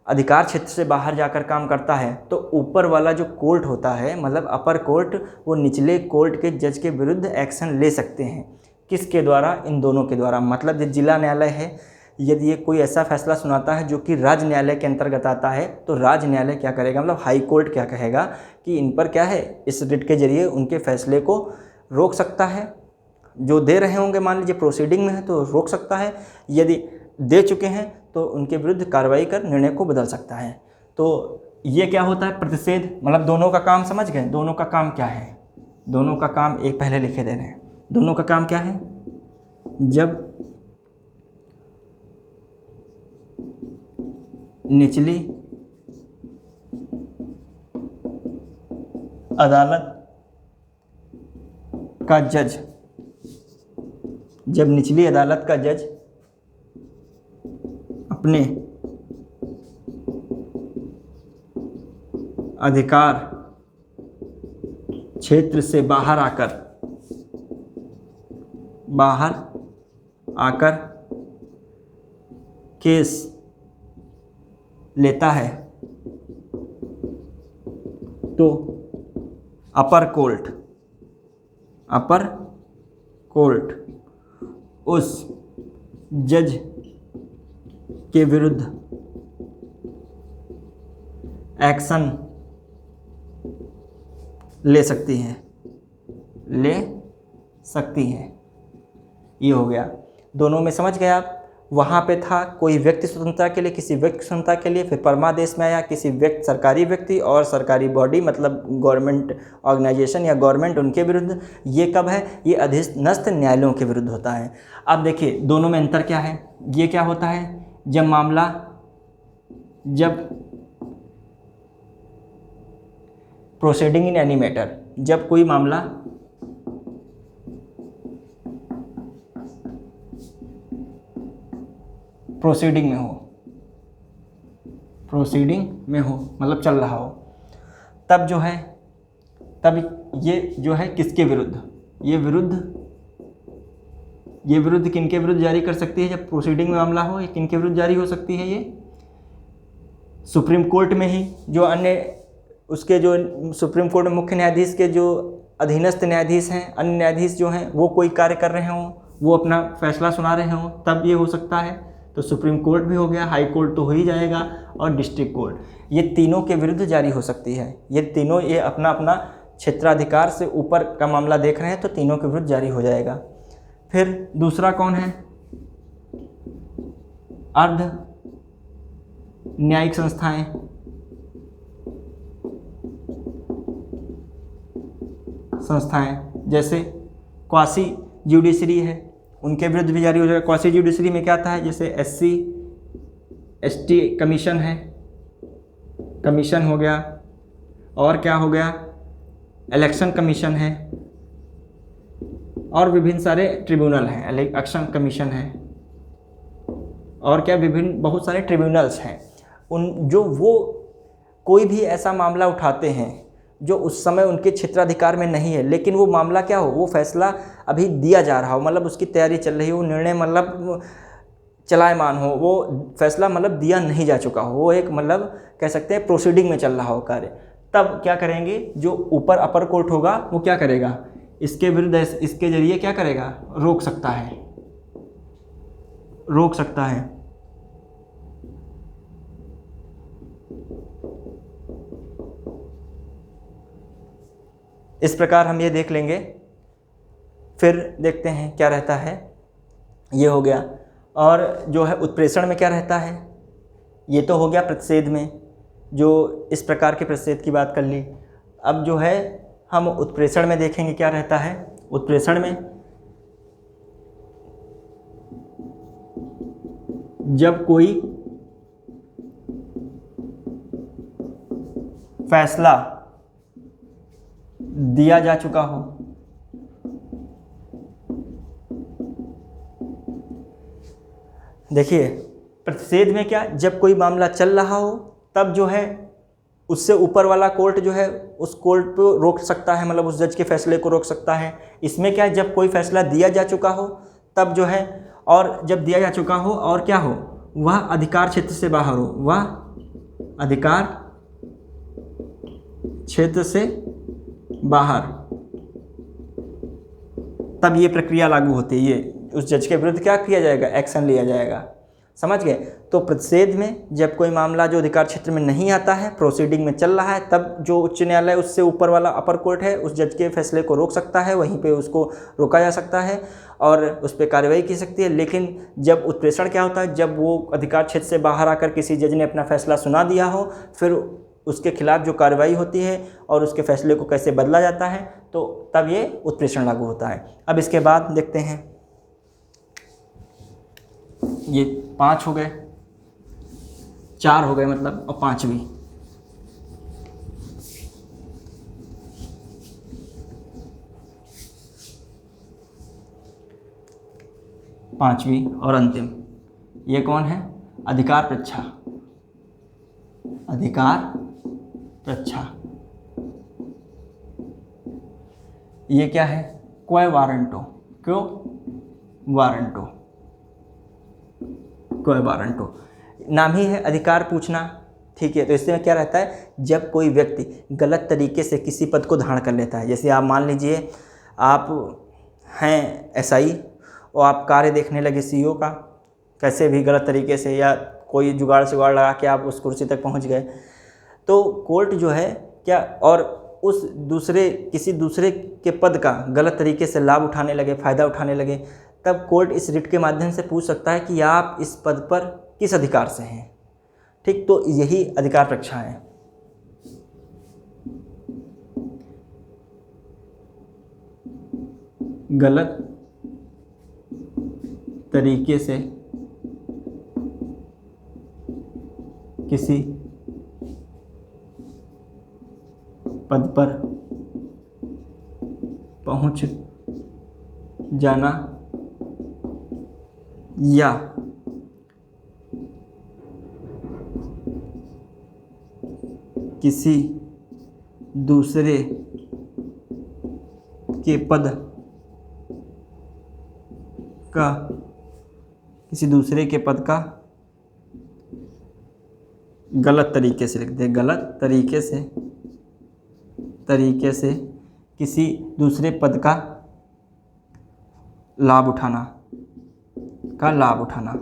अधिकार क्षेत्र से बाहर जाकर काम करता है तो ऊपर वाला जो कोर्ट होता है, मतलब अपर कोर्ट, वो निचले कोर्ट के जज के विरुद्ध एक्शन ले सकते हैं। किसके द्वारा? इन दोनों के द्वारा। मतलब जो जिला न्यायालय है, यदि ये कोई ऐसा फैसला सुनाता है जो कि राज्य न्यायालय के अंतर्गत आता है, तो राज्य न्यायालय क्या करेगा, मतलब हाई कोर्ट क्या कहेगा कि इन पर क्या है, इस रिट के जरिए उनके फैसले को रोक सकता है। जो दे रहे होंगे, मान लीजिए प्रोसीडिंग में है तो रोक सकता है, यदि दे चुके हैं तो उनके विरुद्ध कार्रवाई कर निर्णय को बदल सकता है। तो ये क्या होता है? प्रतिषेध। मतलब दोनों का काम समझ गए? दोनों का काम क्या है? दोनों का काम एक पहले लिखे दे रहे हैं। दोनों का काम क्या है? जब निचली अदालत का जज, अपने अधिकार क्षेत्र से बाहर आकर केस लेता है, तो अपर कोर्ट उस जज के विरुद्ध एक्शन ले सकती है। ये हो गया। दोनों में समझ गए आप? वहाँ पे था कोई व्यक्ति स्वतंत्रता के लिए, किसी व्यक्ति स्वतंत्रता के लिए, फिर परमादेश में आया किसी व्यक्ति, सरकारी व्यक्ति और सरकारी बॉडी, मतलब गवर्नमेंट ऑर्गेनाइजेशन या गवर्नमेंट, उनके विरुद्ध। ये कब है? ये अधीनस्थ न्यायालयों के विरुद्ध होता है। अब देखिए दोनों में अंतर क्या है। ये क्या होता है? जब प्रोसीडिंग इन एनी मैटर, जब कोई मामला प्रोसीडिंग में हो, मतलब चल रहा हो, तब जो है, तब ये जो है किसके विरुद्ध? ये विरुद्ध किनके विरुद्ध जारी कर सकती है? जब प्रोसीडिंग में मामला हो, ये किनके विरुद्ध जारी हो सकती है? ये सुप्रीम कोर्ट में ही, जो अन्य उसके जो सुप्रीम कोर्ट में मुख्य न्यायाधीश के जो अधीनस्थ न्यायाधीश हैं, अन्य न्यायाधीश जो हैं वो कोई कार्य कर रहे हों, वो अपना फैसला सुना रहे हों, तब ये हो सकता है। तो सुप्रीम कोर्ट भी हो गया, हाई कोर्ट तो हो ही जाएगा, और डिस्ट्रिक्ट कोर्ट, ये तीनों के विरुद्ध जारी हो सकती है। ये तीनों ये अपना अपना क्षेत्राधिकार से ऊपर का मामला देख रहे हैं तो तीनों के विरुद्ध जारी हो जाएगा। फिर दूसरा कौन है? अर्ध न्यायिक संस्थाएं। जैसे क्वासी जुडिशरी है, उनके विरुद्ध भी जारी हो जाएगा। क्वासी जुडिशरी में क्या आता है? जैसे SC ST कमीशन है, कमीशन हो गया, और क्या हो गया? इलेक्शन कमीशन है, और विभिन्न सारे ट्रिब्यूनल हैं। इलेक्शन कमीशन है, और क्या विभिन्न बहुत सारे ट्रिब्यूनल्स हैं। जो वो कोई भी ऐसा मामला उठाते हैं जो उस समय उनके क्षेत्राधिकार में नहीं है, लेकिन वो मामला क्या हो, वो फैसला अभी दिया जा रहा हो, मतलब उसकी तैयारी चल रही हो, निर्णय मतलब चलायमान हो, वो फैसला मतलब दिया नहीं जा चुका हो, वो एक मतलब कह सकते हैं प्रोसीडिंग में चल रहा हो कार्य, तब क्या करेंगे? जो ऊपर अपर कोर्ट होगा वो क्या करेगा? इसके विरुद्ध इसके जरिए क्या करेगा? रोक सकता है, रोक सकता है। इस प्रकार हम ये देख लेंगे। फिर देखते हैं क्या रहता है, ये हो गया। और जो है उत्प्रेषण में क्या रहता है? ये तो हो गया प्रतिषेध में, जो इस प्रकार के प्रतिषेध की बात कर ली। अब जो है हम उत्प्रेषण में देखेंगे क्या रहता है। उत्प्रेषण में जब कोई फैसला दिया जा चुका हो, देखिए प्रतिषेध में क्या, जब कोई मामला चल रहा हो तब जो है उससे ऊपर वाला कोर्ट जो है उस कोर्ट को रोक सकता है, मतलब उस जज के फैसले को रोक सकता है। इसमें क्या है, जब कोई फैसला दिया जा चुका हो तब जो है, और जब दिया जा चुका हो और क्या हो, वह अधिकार क्षेत्र से बाहर हो, वह अधिकार क्षेत्र से बाहर, तब ये प्रक्रिया लागू होती है। ये उस जज के विरुद्ध क्या किया जाएगा? एक्शन लिया जाएगा। समझ गए? तो प्रतिषेध में जब कोई मामला जो अधिकार क्षेत्र में नहीं आता है, प्रोसीडिंग में चल रहा है, तब जो उच्च न्यायालय उससे ऊपर वाला अपर कोर्ट है उस जज के फैसले को रोक सकता है, वहीं पे उसको रोका जा सकता है और उस पर कार्रवाई की सकती है। लेकिन जब उत्प्रेषण क्या होता है, जब वो अधिकार क्षेत्र से बाहर आकर किसी जज ने अपना फैसला सुना दिया हो, फिर उसके खिलाफ जो कार्रवाई होती है और उसके फैसले को कैसे बदला जाता है, तो तब ये उत्प्रेषण लागू होता है। अब इसके बाद देखते हैं, ये 5 हो गए, 4 हो गए मतलब, और 5वीं और अंतिम, ये कौन है? अधिकार प्रच्छा। अधिकार प्रच्छा ये क्या है? क्वाय वारंटो। क्यों वारंटो? क्वाय वारंटो नाम ही है, अधिकार पूछना। ठीक है, तो इसमें क्या रहता है, जब कोई व्यक्ति गलत तरीके से किसी पद को धारण कर लेता है, जैसे आप मान लीजिए आप हैं SI और आप कार्य देखने लगे CEO का, कैसे भी गलत तरीके से या कोई जुगाड़ लगा के आप उस कुर्सी तक पहुंच गए, तो कोर्ट जो है क्या, और उस किसी दूसरे के पद का गलत तरीके से लाभ उठाने लगे, फ़ायदा उठाने लगे, तब कोर्ट इस रिट के माध्यम से पूछ सकता है कि आप इस पद पर किस अधिकार से हैं। ठीक, तो यही अधिकार प्रच्छा है। गलत तरीके से किसी पद पर पहुंच जाना या किसी दूसरे के पद का गलत तरीके से लिख दे, गलत तरीके से किसी दूसरे पद का लाभ उठाना,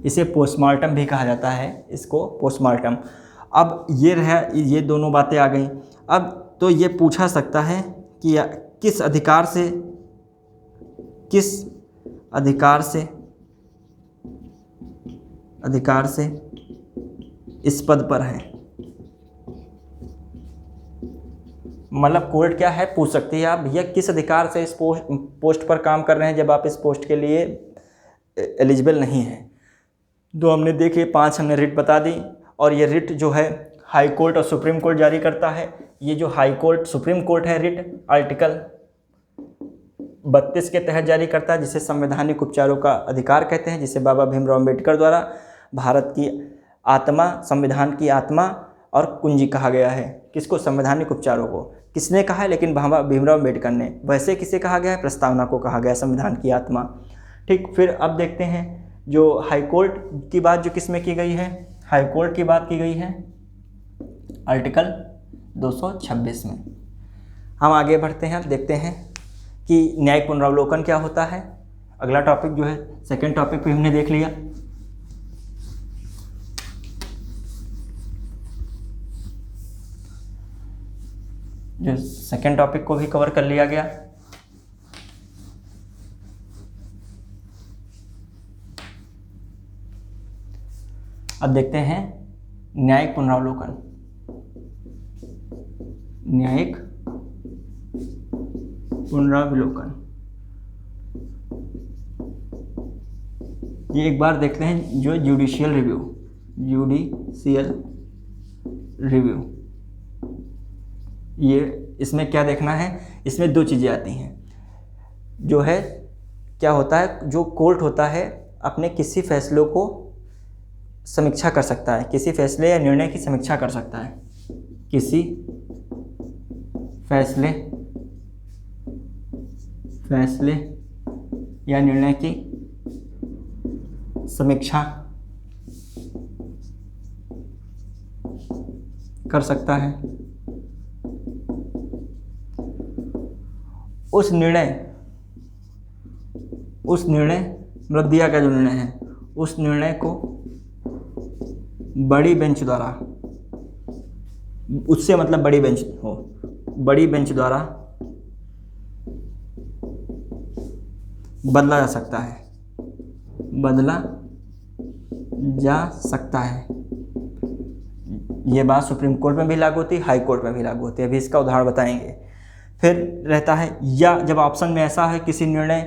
इसे पोस्टमार्टम भी कहा जाता है, इसको पोस्टमार्टम। अब ये रहा, ये दोनों बातें आ गई। अब तो ये पूछा सकता है कि किस अधिकार से इस पद पर है। मतलब कोर्ट क्या है, पूछ सकती है आप, भैया किस अधिकार से इस पोस्ट पर काम कर रहे हैं जब आप इस पोस्ट के लिए एलिजिबल नहीं हैं। तो हमने देखे 5 हमने रिट बता दी, और ये रिट जो है हाई कोर्ट और सुप्रीम कोर्ट जारी करता है। ये जो हाई कोर्ट सुप्रीम कोर्ट है, रिट आर्टिकल 32 के तहत जारी करता है, जिसे संवैधानिक उपचारों का अधिकार कहते हैं, जिसे बाबा भीमराव अम्बेडकर द्वारा भारत की आत्मा, संविधान की आत्मा और कुंजी कहा गया है। किसको? संवैधानिक उपचारों को। किसने कहा है? लेकिन बाबा भीमराव अम्बेडकर ने। वैसे किसे कहा गया है? प्रस्तावना को कहा गया है, संविधान की आत्मा। ठीक, फिर अब देखते हैं जो हाई कोर्ट की बात जो किस में की गई है, हाई कोर्ट की बात की गई है आर्टिकल 226 में। हम आगे बढ़ते हैं, अब देखते हैं कि न्यायिक पुनरावलोकन क्या होता है। अगला टॉपिक जो है, सेकंड टॉपिक भी हमने देख लिया। जो सेकंड टॉपिक को भी कवर कर लिया गया। अब देखते हैं न्यायिक पुनरावलोकन। न्यायिक पुनरावलोकन, ये एक बार देखते हैं जो जुडिशियल रिव्यू, ये इसमें क्या देखना है, इसमें 2 चीज़ें आती हैं। जो है क्या होता है, जो कोर्ट होता है अपने किसी फैसलों को समीक्षा कर सकता है, किसी फैसले या निर्णय की समीक्षा कर सकता है, किसी फैसले या निर्णय की समीक्षा कर सकता है। उस निर्णय मतलब दिया गया जो निर्णय है, उस निर्णय को बड़ी बेंच द्वारा, उससे मतलब बड़ी बेंच द्वारा बदला जा सकता है। ये बात सुप्रीम कोर्ट में भी लागू होती है, हाई कोर्ट में भी लागू होती है। अभी इसका उदाहरण बताएंगे। फिर रहता है, या जब ऑप्शन में ऐसा है किसी निर्णय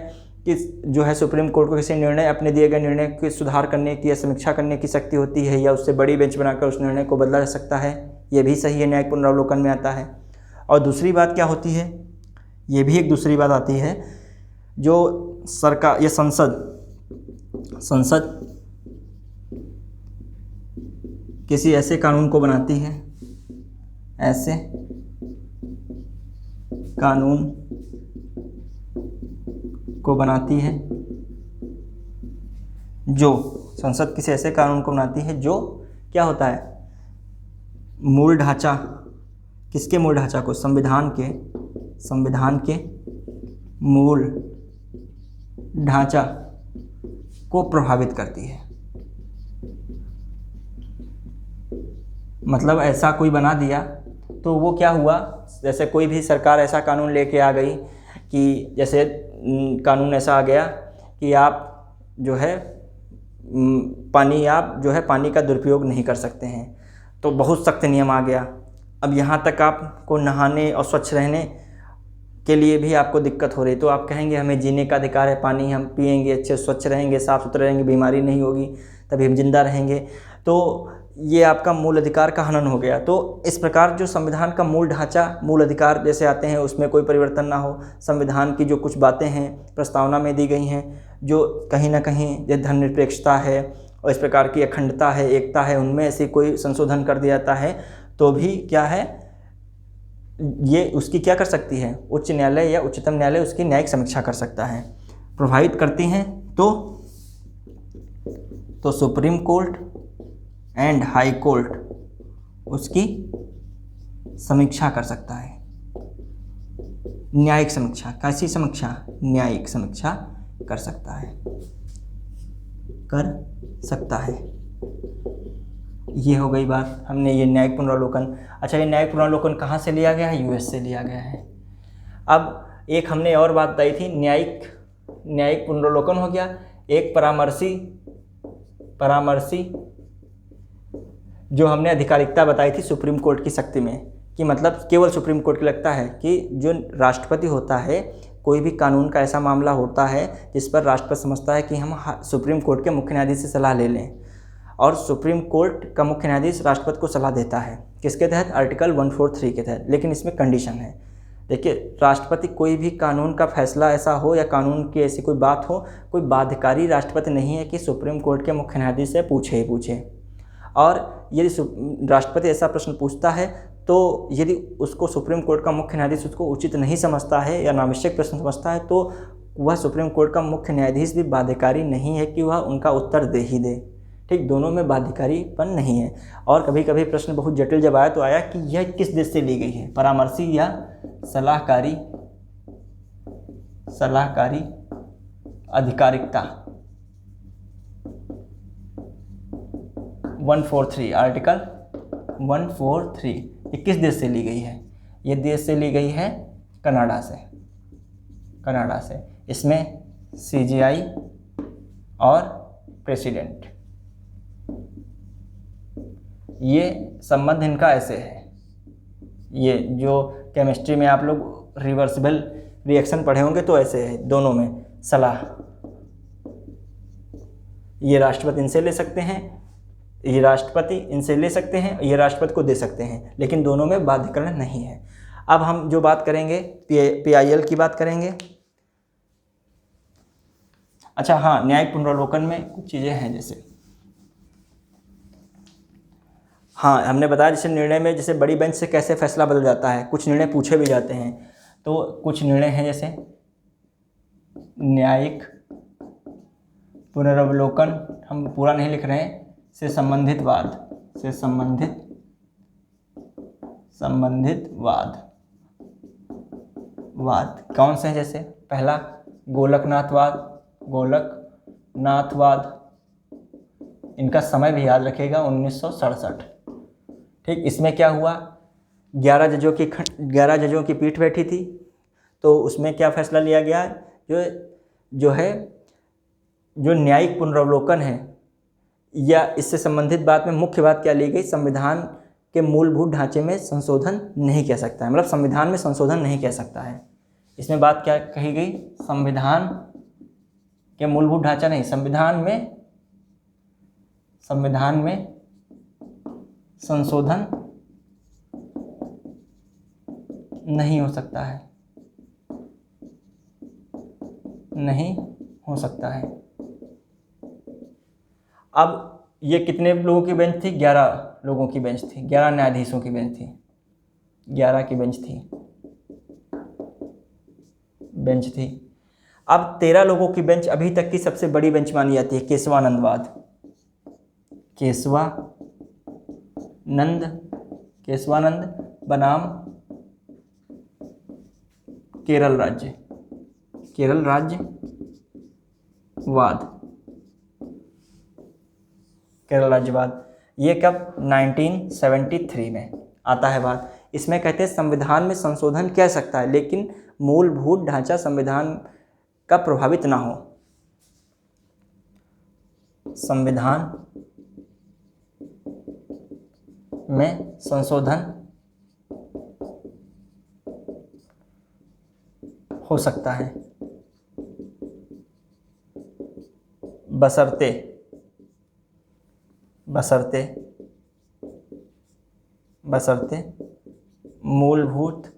कि जो है सुप्रीम कोर्ट को किसी निर्णय, अपने दिए गए निर्णय के सुधार करने की या समीक्षा करने की शक्ति होती है, या उससे बड़ी बेंच बनाकर उस निर्णय को बदला जा सकता है। ये भी सही है, न्यायिक पुनरावलोकन में आता है। और दूसरी बात क्या होती है, ये भी एक दूसरी बात आती है, जो सरकार या संसद किसी ऐसे कानून को बनाती है, ऐसे कानून को बनाती है जो, संसद किसी ऐसे कानून को बनाती है जो क्या होता है, मूल ढांचा, किसके मूल ढांचा को, संविधान के मूल ढांचा को प्रभावित करती है। मतलब ऐसा कोई बना दिया तो वो क्या हुआ, जैसे कोई भी सरकार ऐसा कानून लेके आ गई कि जैसे कानून ऐसा आ गया कि आप जो है पानी का दुरुपयोग नहीं कर सकते हैं, तो बहुत सख्त नियम आ गया। अब यहाँ तक आपको नहाने और स्वच्छ रहने के लिए भी आपको दिक्कत हो रही, तो आप कहेंगे हमें जीने का अधिकार है, पानी हम पिएंगे, अच्छे स्वच्छ रहेंगे, साफ़ सुथरे रहेंगे, बीमारी नहीं होगी, तभी हम जिंदा रहेंगे। तो ये आपका मूल अधिकार का हनन हो गया। तो इस प्रकार जो संविधान का मूल ढांचा, मूल अधिकार जैसे आते हैं, उसमें कोई परिवर्तन ना हो, संविधान की जो कुछ बातें हैं प्रस्तावना में दी गई हैं, जो कहीं ना कहीं ये धर्मनिरपेक्षता है और इस प्रकार की अखंडता है, एकता है, उनमें ऐसे कोई संशोधन कर दिया जाता है, तो भी क्या है, ये उसकी क्या कर सकती है, उच्च न्यायालय या उच्चतम न्यायालय उसकी न्यायिक समीक्षा कर सकता है। प्रभावित करती हैं तो supreme court and high court उसकी समीक्षा कर सकता है। न्यायिक समीक्षा, कैसी समीक्षा? न्यायिक समीक्षा कर सकता है, कर सकता है। ये हो गई बात, हमने ये न्यायिक पुनरावलोकन। अच्छा, ये न्यायिक पुनरावलोकन कहाँ से लिया गया है? यूएस से लिया गया है। अब एक हमने और बात बताई थी, न्यायिक पुनरावलोकन हो गया, एक परामर्शी जो हमने अधिकारिकता बताई थी सुप्रीम कोर्ट की शक्ति में, कि मतलब केवल सुप्रीम कोर्ट को लगता है कि जो राष्ट्रपति होता है, कोई भी कानून का ऐसा मामला होता है जिस पर राष्ट्रपति समझता है कि हम सुप्रीम कोर्ट के मुख्य न्यायाधीश से सलाह ले लें, और सुप्रीम कोर्ट का मुख्य न्यायाधीश राष्ट्रपति को सलाह देता है। किसके तहत? आर्टिकल 143 के तहत। लेकिन इसमें कंडीशन है, देखिए, राष्ट्रपति कोई भी कानून का फैसला ऐसा हो या कानून की ऐसी कोई बात हो, कोई बाध्यकारी राष्ट्रपति नहीं है कि सुप्रीम कोर्ट के मुख्य न्यायाधीश से पूछे ही पूछे। और यदि राष्ट्रपति ऐसा प्रश्न पूछता है तो यदि उसको सुप्रीम कोर्ट का मुख्य न्यायाधीश उसको उचित नहीं समझता है या अनावश्यक प्रश्न समझता है, तो वह सुप्रीम कोर्ट का मुख्य न्यायाधीश भी बाध्यकारी नहीं है कि वह उनका उत्तर दे ही दे। ठीक, दोनों में बाध्यकारीपन नहीं है। और कभी कभी प्रश्न बहुत जटिल जब आया तो आया कि यह किस देश से ली गई है, परामर्शी या सलाहकारी अधिकारिकता। 143, आर्टिकल 143 ये किस देश से ली गई है? ये देश से ली गई है कनाडा से। इसमें CJI और प्रेसिडेंट, ये संबंध इनका ऐसे है। ये जो केमिस्ट्री में आप लोग रिवर्सिबल रिएक्शन पढ़े होंगे तो ऐसे है, दोनों में सलाह, ये राष्ट्रपति इनसे ले सकते हैं, ये राष्ट्रपति इनसे ले सकते हैं, ये राष्ट्रपति को दे सकते हैं, लेकिन दोनों में बाध्यकरण नहीं है। अब हम जो बात करेंगे PIL की बात करेंगे। अच्छा हाँ, न्यायिक पुनरावलोकन में कुछ चीज़ें हैं, जैसे हाँ हमने बताया जैसे निर्णय में, जैसे बड़ी बेंच से कैसे फैसला बदल जाता है, कुछ निर्णय पूछे भी जाते हैं। तो कुछ निर्णय हैं जैसे न्यायिक पुनरावलोकन, हम पूरा नहीं लिख रहे हैं, से संबंधित वाद कौन से हैं? जैसे पहला गोलकनाथवाद, इनका समय भी याद रखिएगा, 1967। ठीक, इसमें क्या हुआ, 11 जजों की पीठ बैठी थी, तो उसमें क्या फैसला लिया गया, जो न्यायिक पुनरावलोकन है या इससे संबंधित बात में मुख्य बात क्या ली गई, संविधान के मूलभूत ढांचे में संशोधन नहीं कह सकता है, मतलब संविधान में संशोधन नहीं कह सकता है। इसमें बात क्या कही गई, संविधान के मूलभूत ढांचा नहीं, संविधान में संशोधन नहीं हो सकता है। अब ये कितने लोगों की बेंच थी? 11 लोगों की बेंच थी, 11 न्यायाधीशों की बेंच थी, 11 की बेंच थी। अब 13 लोगों की बेंच अभी तक की सबसे बड़ी बेंच मानी जाती है, केशवानंद बनाम केरल राज्यवाद। ये कब? 1973 में आता है बात। इसमें कहते हैं संविधान में संशोधन कह सकता है, लेकिन मूलभूत ढांचा संविधान का प्रभावित ना हो। संविधान में संशोधन हो सकता है बशर्ते मूलभूत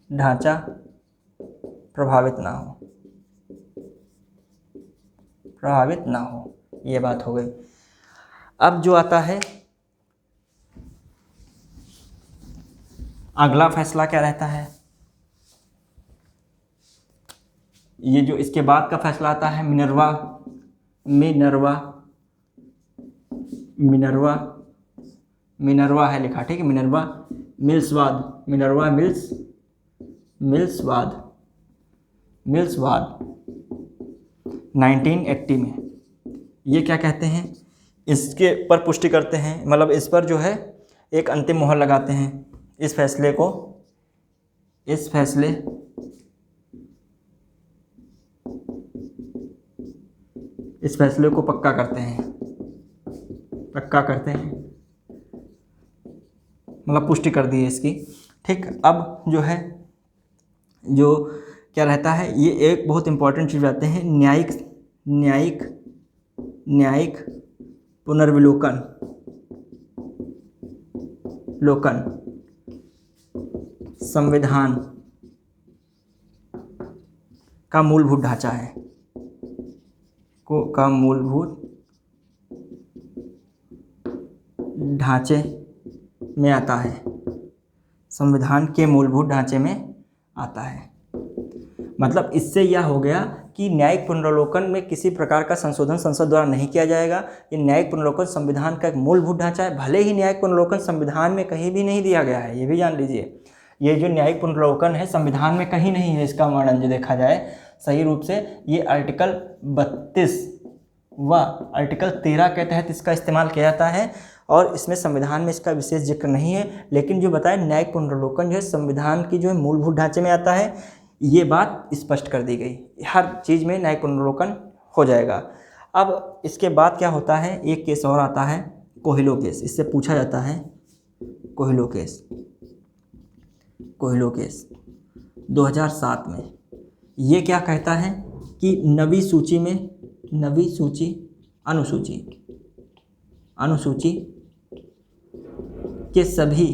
ढांचा प्रभावित ना हो। ये बात हो गई। अब जो आता है अगला फैसला क्या रहता है, ये जो इसके बाद का फैसला आता है मिनर्वा है लिखा, ठीक है, मिनर्वा मिल्सवाद, मिनर्वा मिल्सवाद 1980 में। ये क्या कहते हैं, इसके पर पुष्टि करते हैं, मतलब इस पर जो है एक अंतिम मोहर लगाते हैं, इस फैसले को पक्का करते हैं, मतलब पुष्टि कर दी है इसकी, ठीक। अब जो है जो क्या रहता है, ये एक बहुत इंपॉर्टेंट चीज़ आते हैं, न्यायिक पुनर्विलोकन संविधान का मूलभूत ढांचा है, का मूलभूत ढांचे में आता है, संविधान के मूलभूत ढांचे में आता है। मतलब इससे यह हो गया कि न्यायिक पुनर्विलोकन में किसी प्रकार का संशोधन संसद द्वारा नहीं किया जाएगा। ये न्यायिक पुनर्विलोकन संविधान का एक मूलभूत ढांचा है, भले ही न्यायिक पुनर्विलोकन संविधान में कहीं भी नहीं दिया गया है, ये भी जान लीजिए। ये जो न्यायिक पुनर्विलोकन है संविधान में कहीं नहीं है, इसका वर्णन जो देखा जाए सही रूप से, ये आर्टिकल 32 व आर्टिकल 13 के तहत इसका इस्तेमाल किया जाता है, और इसमें संविधान में इसका विशेष जिक्र नहीं है। लेकिन जो बताया न्यायिक पुनर्विलोकन जो है संविधान की जो है मूलभूत ढांचे में आता है, ये बात स्पष्ट कर दी गई, हर चीज़ में न्यायिक पुनर्विलोकन हो जाएगा। अब इसके बाद क्या होता है, एक केस और आता है, कोहिलो केस। इससे पूछा जाता है कोहिलो केस 2007 में। ये क्या कहता है कि नवी अनुसूची के सभी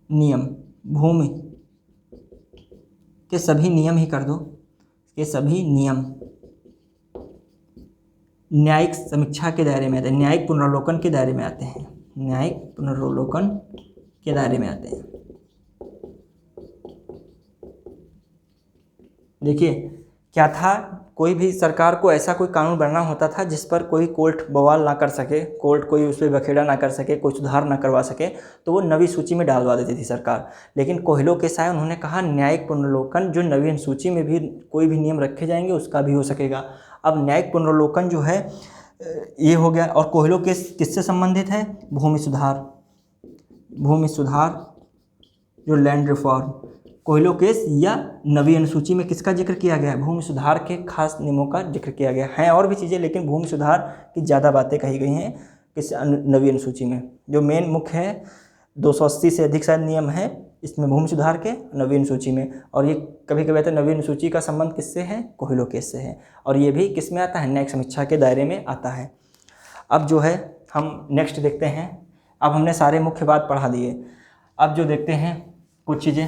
नियम भूमि के सभी नियम ही कर दो, के सभी नियम न्यायिक समीक्षा के दायरे में आते हैं, न्यायिक पुनर्विलोकन के दायरे में आते हैं, न्यायिक पुनर्विलोकन के दायरे में आते हैं। देखिए क्या था, कोई भी सरकार को ऐसा कोई कानून बनाना होता था जिस पर कोई कोर्ट बवाल ना कर सके, कोर्ट कोई उस पर बखेड़ा ना कर सके, कोई सुधार ना करवा सके, तो वो नवी सूची में डालवा देती थी सरकार। लेकिन कोहिलो केस आए, उन्होंने कहा न्यायिक पुनर्विलोकन जो नवीन सूची में भी कोई भी नियम रखे जाएंगे उसका भी हो सकेगा। अब न्यायिक पुनर्विलोकन जो है ये हो गया। और कोहिलो केस किससे संबंधित है, भूमि सुधार जो लैंड रिफॉर्म, कोहिलो केस या नवी अनुसूची में किसका जिक्र किया गया है, भूमि सुधार के खास नियमों का जिक्र किया गया है। और भी चीज़ें, लेकिन भूमि सुधार की ज़्यादा बातें कही गई हैं किस नवी अनुसूची में। जो मेन मुख्य है 280 से अधिक शायद नियम है इसमें भूमि सुधार के नवी अनुसूची में। और ये कभी कभी आता है नवी अनुसूची का संबंध किससे है, कोहिलो केस से है, और ये भी किस में आता है, न्यायिक समीक्षा के दायरे में आता है। अब जो है हम नेक्स्ट देखते हैं, अब हमने सारे मुख्य बात पढ़ा दिए। अब जो देखते हैं कुछ चीज़ें,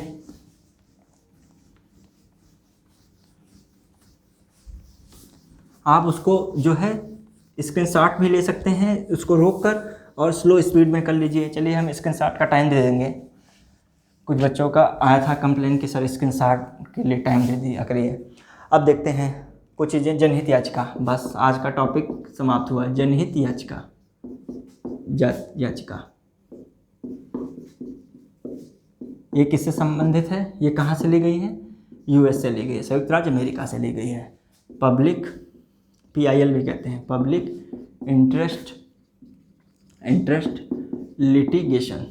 आप उसको जो है स्क्रीनशॉट भी ले सकते हैं, उसको रोक कर और स्लो स्पीड में कर लीजिए। चलिए हम स्क्रीनशॉट का टाइम दे देंगे। कुछ बच्चों का आया था कंप्लेन कि सर स्क्रीनशॉट के लिए टाइम दे दिया करिए। अब देखते हैं कुछ चीज़ें। जनहित याचिका, बस आज का टॉपिक समाप्त हुआ है। जनहित याचिका ये किससे संबंधित है, ये कहाँ से ली गई है, यूएस से ली गई है, संयुक्त राज्य अमेरिका से ली गई है। पब्लिक PIL भी कहते हैं, पब्लिक इंटरेस्ट लिटिगेशन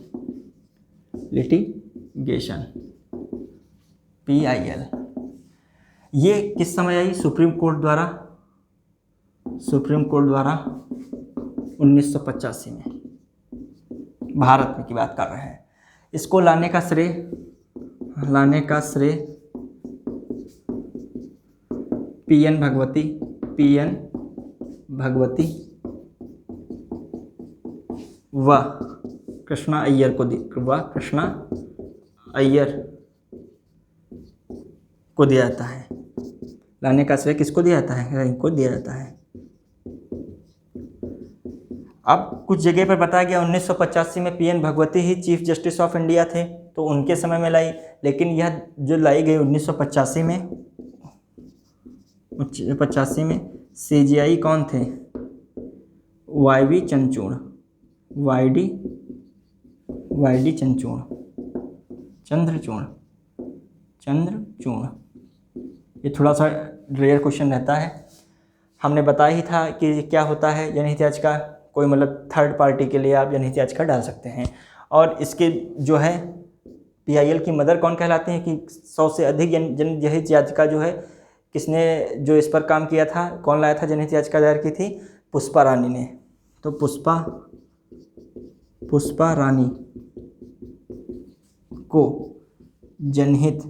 PIL। ये किस समय आई, सुप्रीम कोर्ट द्वारा 1985 में, भारत में की बात कर रहे हैं। इसको लाने का श्रेय PN भगवती व कृष्णा अय्यर को दिया जाता है। लाने का श्रेय किसको दिया जाता है, इनको दिया जाता है। अब कुछ जगह पर बताया गया 1985 में PN Bhagwati he chief justice of India थे, तो उनके समय में लाई। लेकिन यह जो लाई गई 1985 में सीजीआई कौन थे? वाईवी चंद्रचूड़, वाईडी चंद्रचूड़। ये थोड़ा सा रेयर क्वेश्चन रहता है। हमने बताया ही था कि क्या होता है जनहित याचिका, कोई मतलब थर्ड पार्टी के लिए आप जनहित याचिका डाल सकते हैं। और इसके जो है पीआईएल की मदर कौन कहलाती हैं कि 100 से अधिक जनहित याचिका जो है किसने जो इस पर काम किया था, कौन लाया था जनहित याचिका दायर की थी? पुष्पा रानी ने। तो पुष्पा रानी को जनहित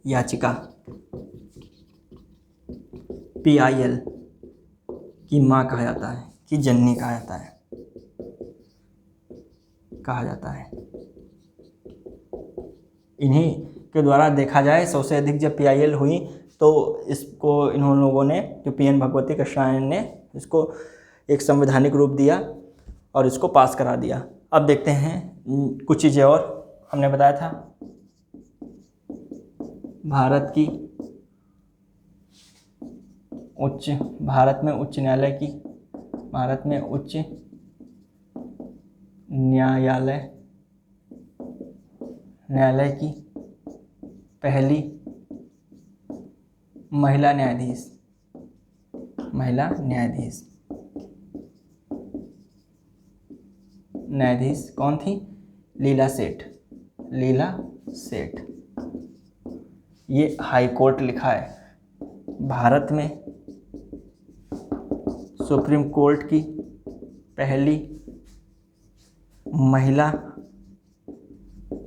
याचिका पीआईएल की माँ कहा जाता है कि जननी कहा जाता है। इन्हीं के द्वारा देखा जाए 100 से अधिक जब पीआईएल हुई तो इसको इन्होंने लोगों ने, जो पीएन भगवती कृष्णन ने इसको एक संवैधानिक रूप दिया और इसको पास करा दिया। अब देखते हैं कुछ चीज़ें और। हमने बताया था भारत में उच्च न्यायालय की पहली महिला न्यायाधीश कौन थी? लीला सेठ। ये हाई कोर्ट लिखा है। भारत में सुप्रीम कोर्ट की पहली महिला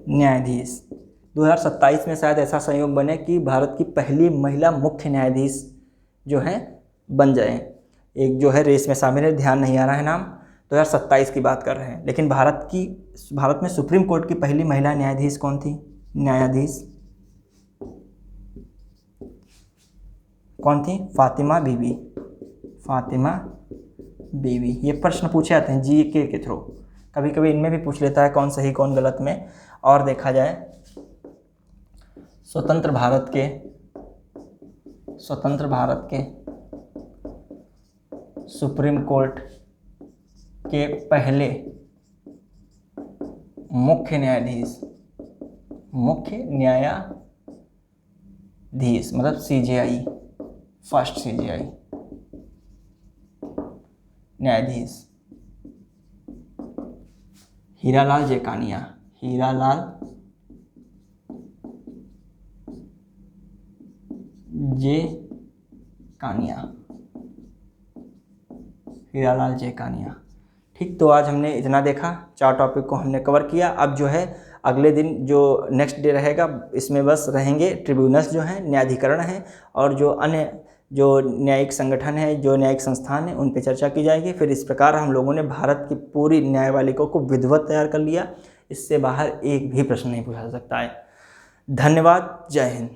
न्यायाधीश 2027 में शायद ऐसा संयोग बने कि भारत की पहली महिला मुख्य न्यायाधीश जो है बन जाए। एक जो है रेस में शामिल है, ध्यान नहीं आ रहा है नाम, 2027 की बात कर रहे हैं। लेकिन भारत में सुप्रीम कोर्ट की पहली महिला न्यायाधीश कौन थी? फातिमा बीवी। ये प्रश्न पूछे जाते हैं जीके के थ्रू, कभी कभी इनमें भी पूछ लेता है कौन सही कौन गलत में। और देखा जाए स्वतंत्र भारत के सुप्रीम कोर्ट के पहले मुख्य न्यायाधीश मतलब सीजेआई, फर्स्ट सीजेआई न्यायाधीश हीरालाल जेकानिया। हीरालाल जेकानिया। ठीक, तो आज हमने इतना देखा, 4 टॉपिक को हमने कवर किया। अब जो है अगले दिन जो नेक्स्ट डे रहेगा इसमें बस रहेंगे ट्रिब्यूनल्स जो हैं, न्यायाधिकरण हैं, और जो अन्य जो न्यायिक संगठन है, जो न्यायिक संस्थान है, उन पे चर्चा की जाएगी। फिर इस प्रकार हम लोगों ने भारत की पूरी न्यायपालिका को विधिवत तैयार कर लिया। इससे बाहर एक भी प्रश्न नहीं पूछा जा सकता है। धन्यवाद। जय हिंद।